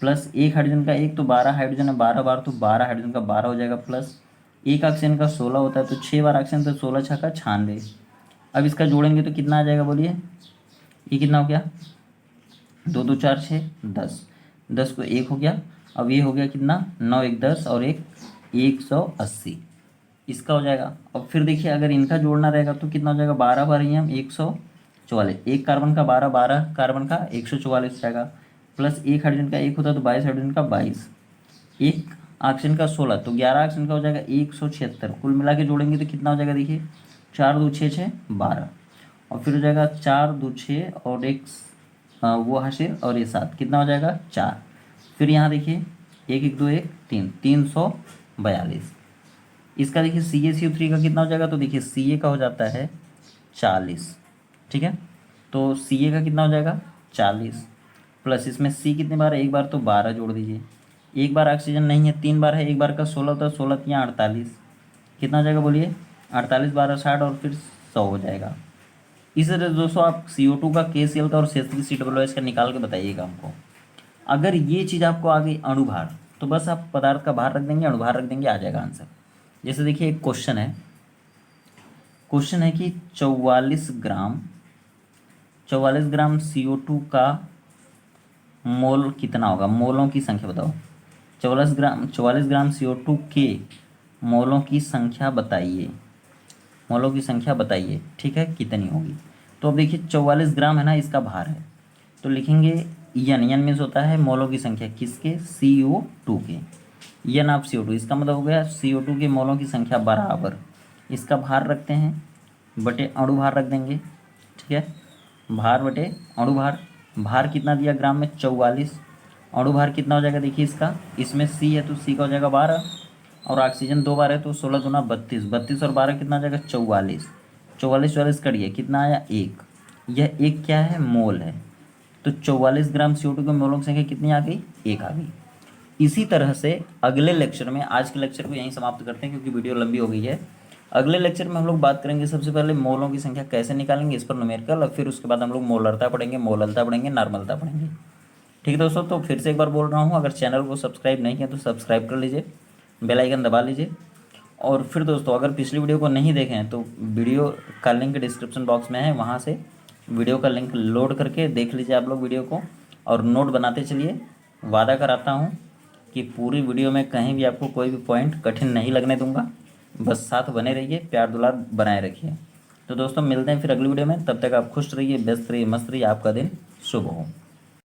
प्लस एक हाइड्रोजन का 1, तो 12 हाइड्रोजन है 12 बार, तो 12 हाइड्रोजन का 12 हो जाएगा, प्लस एक ऑक्सीजन का 16 होता है, तो 6 बार ऑक्सीजन, तो 16 छक्का 96। अब इसका जोड़ेंगे तो कितना आ जाएगा बोलिए, ये कितना हो गया 2 2 4 6 10, 10 को 1 हो गया, अब ये हो गया कितना 9 1 10 और 1 180, इसका हो जाएगा। अब फिर देखिए अगर इनका जोड़ना रहेगा तो कितना हो जाएगा 12 बार ही हम 144, एक कार्बन का 12, 12 कार्बन का 144 जाएगा, प्लस एक हाइड्रोजन का 1 होता है तो 22 हाइड्रोजन का 22, एक ऑक्सीजन का 16, तो 11 ऑक्सीजन का हो जाएगा 176, कुल मिला के जोड़ेंगे तो कितना हो जाएगा देखिए 4 2 6 6 12, और फिर हो जाएगा 4 2 6 और एक वो हासिल और ये 7, कितना हो जाएगा 4, फिर यहाँ देखिए 1 1 2 1 3 342, इसका देखिए CaCO3 का कितना हो जाएगा तो देखिए Ca का हो जाता है 40, ठीक है। तो Ca का कितना हो जाएगा 40, प्लस इसमें C कितने बार है एक बार, तो 12 जोड़ दीजिए, एक बार ऑक्सीजन नहीं है 3 बार है, एक बार का 16 होता है, 16 3 48, कितना हो जाएगा बोलिए 48 12 60 और फिर 100 हो जाएगा। इस तरह से दोस्तों आप CO2 का KCl का और CH3COOH का निकाल के बताइएगा हमको। अगर ये चीज़ आपको आ गई अणुभार, तो बस आप पदार्थ का भार रख देंगे, अणुभार रख देंगे, आ जाएगा आंसर। जैसे देखिए एक क्वेश्चन है कि 44 ग्राम CO2 का मोल कितना होगा, मोलों की संख्या बताओ, 44 ग्राम CO2 के मोलों की संख्या बताइए, ठीक है कितनी होगी। तो अब देखिए 44 ग्राम है ना, इसका भार है, तो लिखेंगे एन मीन्स होता है मोलों की संख्या किसके CO2 के, एन ऑफ CO2, इसका मतलब हो गया CO2 के मोलों की संख्या बराबर इसका भार रखते हैं बटे अणुभार रख देंगे, ठीक है, भार बटे अणुभार, भार कितना दिया ग्राम में 44, अणुभार कितना हो जाएगा देखिए इसका, इसमें C है तो C का हो जाएगा 12, और ऑक्सीजन 2 बार है तो 16 दूना 32, 32 और 12 कितना हो जाएगा 44, 44 करिए कितना आया 1, यह एक क्या है मोल है, तो 44 ग्राम CO2 के मोलों की संख्या कितनी आ गई 1 आ गई। इसी तरह से अगले लेक्चर में, आज के लेक्चर को यहीं समाप्त करते हैं क्योंकि वीडियो लंबी हो गई है, अगले लेक्चर में हम लोग बात करेंगे सबसे पहले मोलों की संख्या कैसे निकालेंगे इस पर न्यूमेरिकल, और फिर उसके बाद हम लोग मोलरता पढ़ेंगे, मोललता पढ़ेंगे, नॉर्मलता पढ़ेंगे, ठीक है दोस्तों। तो फिर से एक बार बोल रहा हूँ, अगर चैनल को सब्सक्राइब नहीं किया तो सब्सक्राइब कर लीजिए, बेल आइकन दबा लीजिए, और फिर दोस्तों अगर पिछली वीडियो को नहीं देखे हैं तो वीडियो का लिंक डिस्क्रिप्शन बॉक्स में है, वहाँ से वीडियो का लिंक लोड करके देख लीजिए आप लोग वीडियो को, और नोट बनाते चलिए। वादा कराता हूँ कि पूरी वीडियो में कहीं भी आपको कोई भी पॉइंट कठिन नहीं लगने दूंगा, बस साथ बने रहिए, प्यार दुलार बनाए रखिए। तो दोस्तों मिलते हैं फिर अगली वीडियो में, तब तक आप खुश रहिए, व्यस्त रहिए, मस्त रहिए, आपका दिन शुभ हो।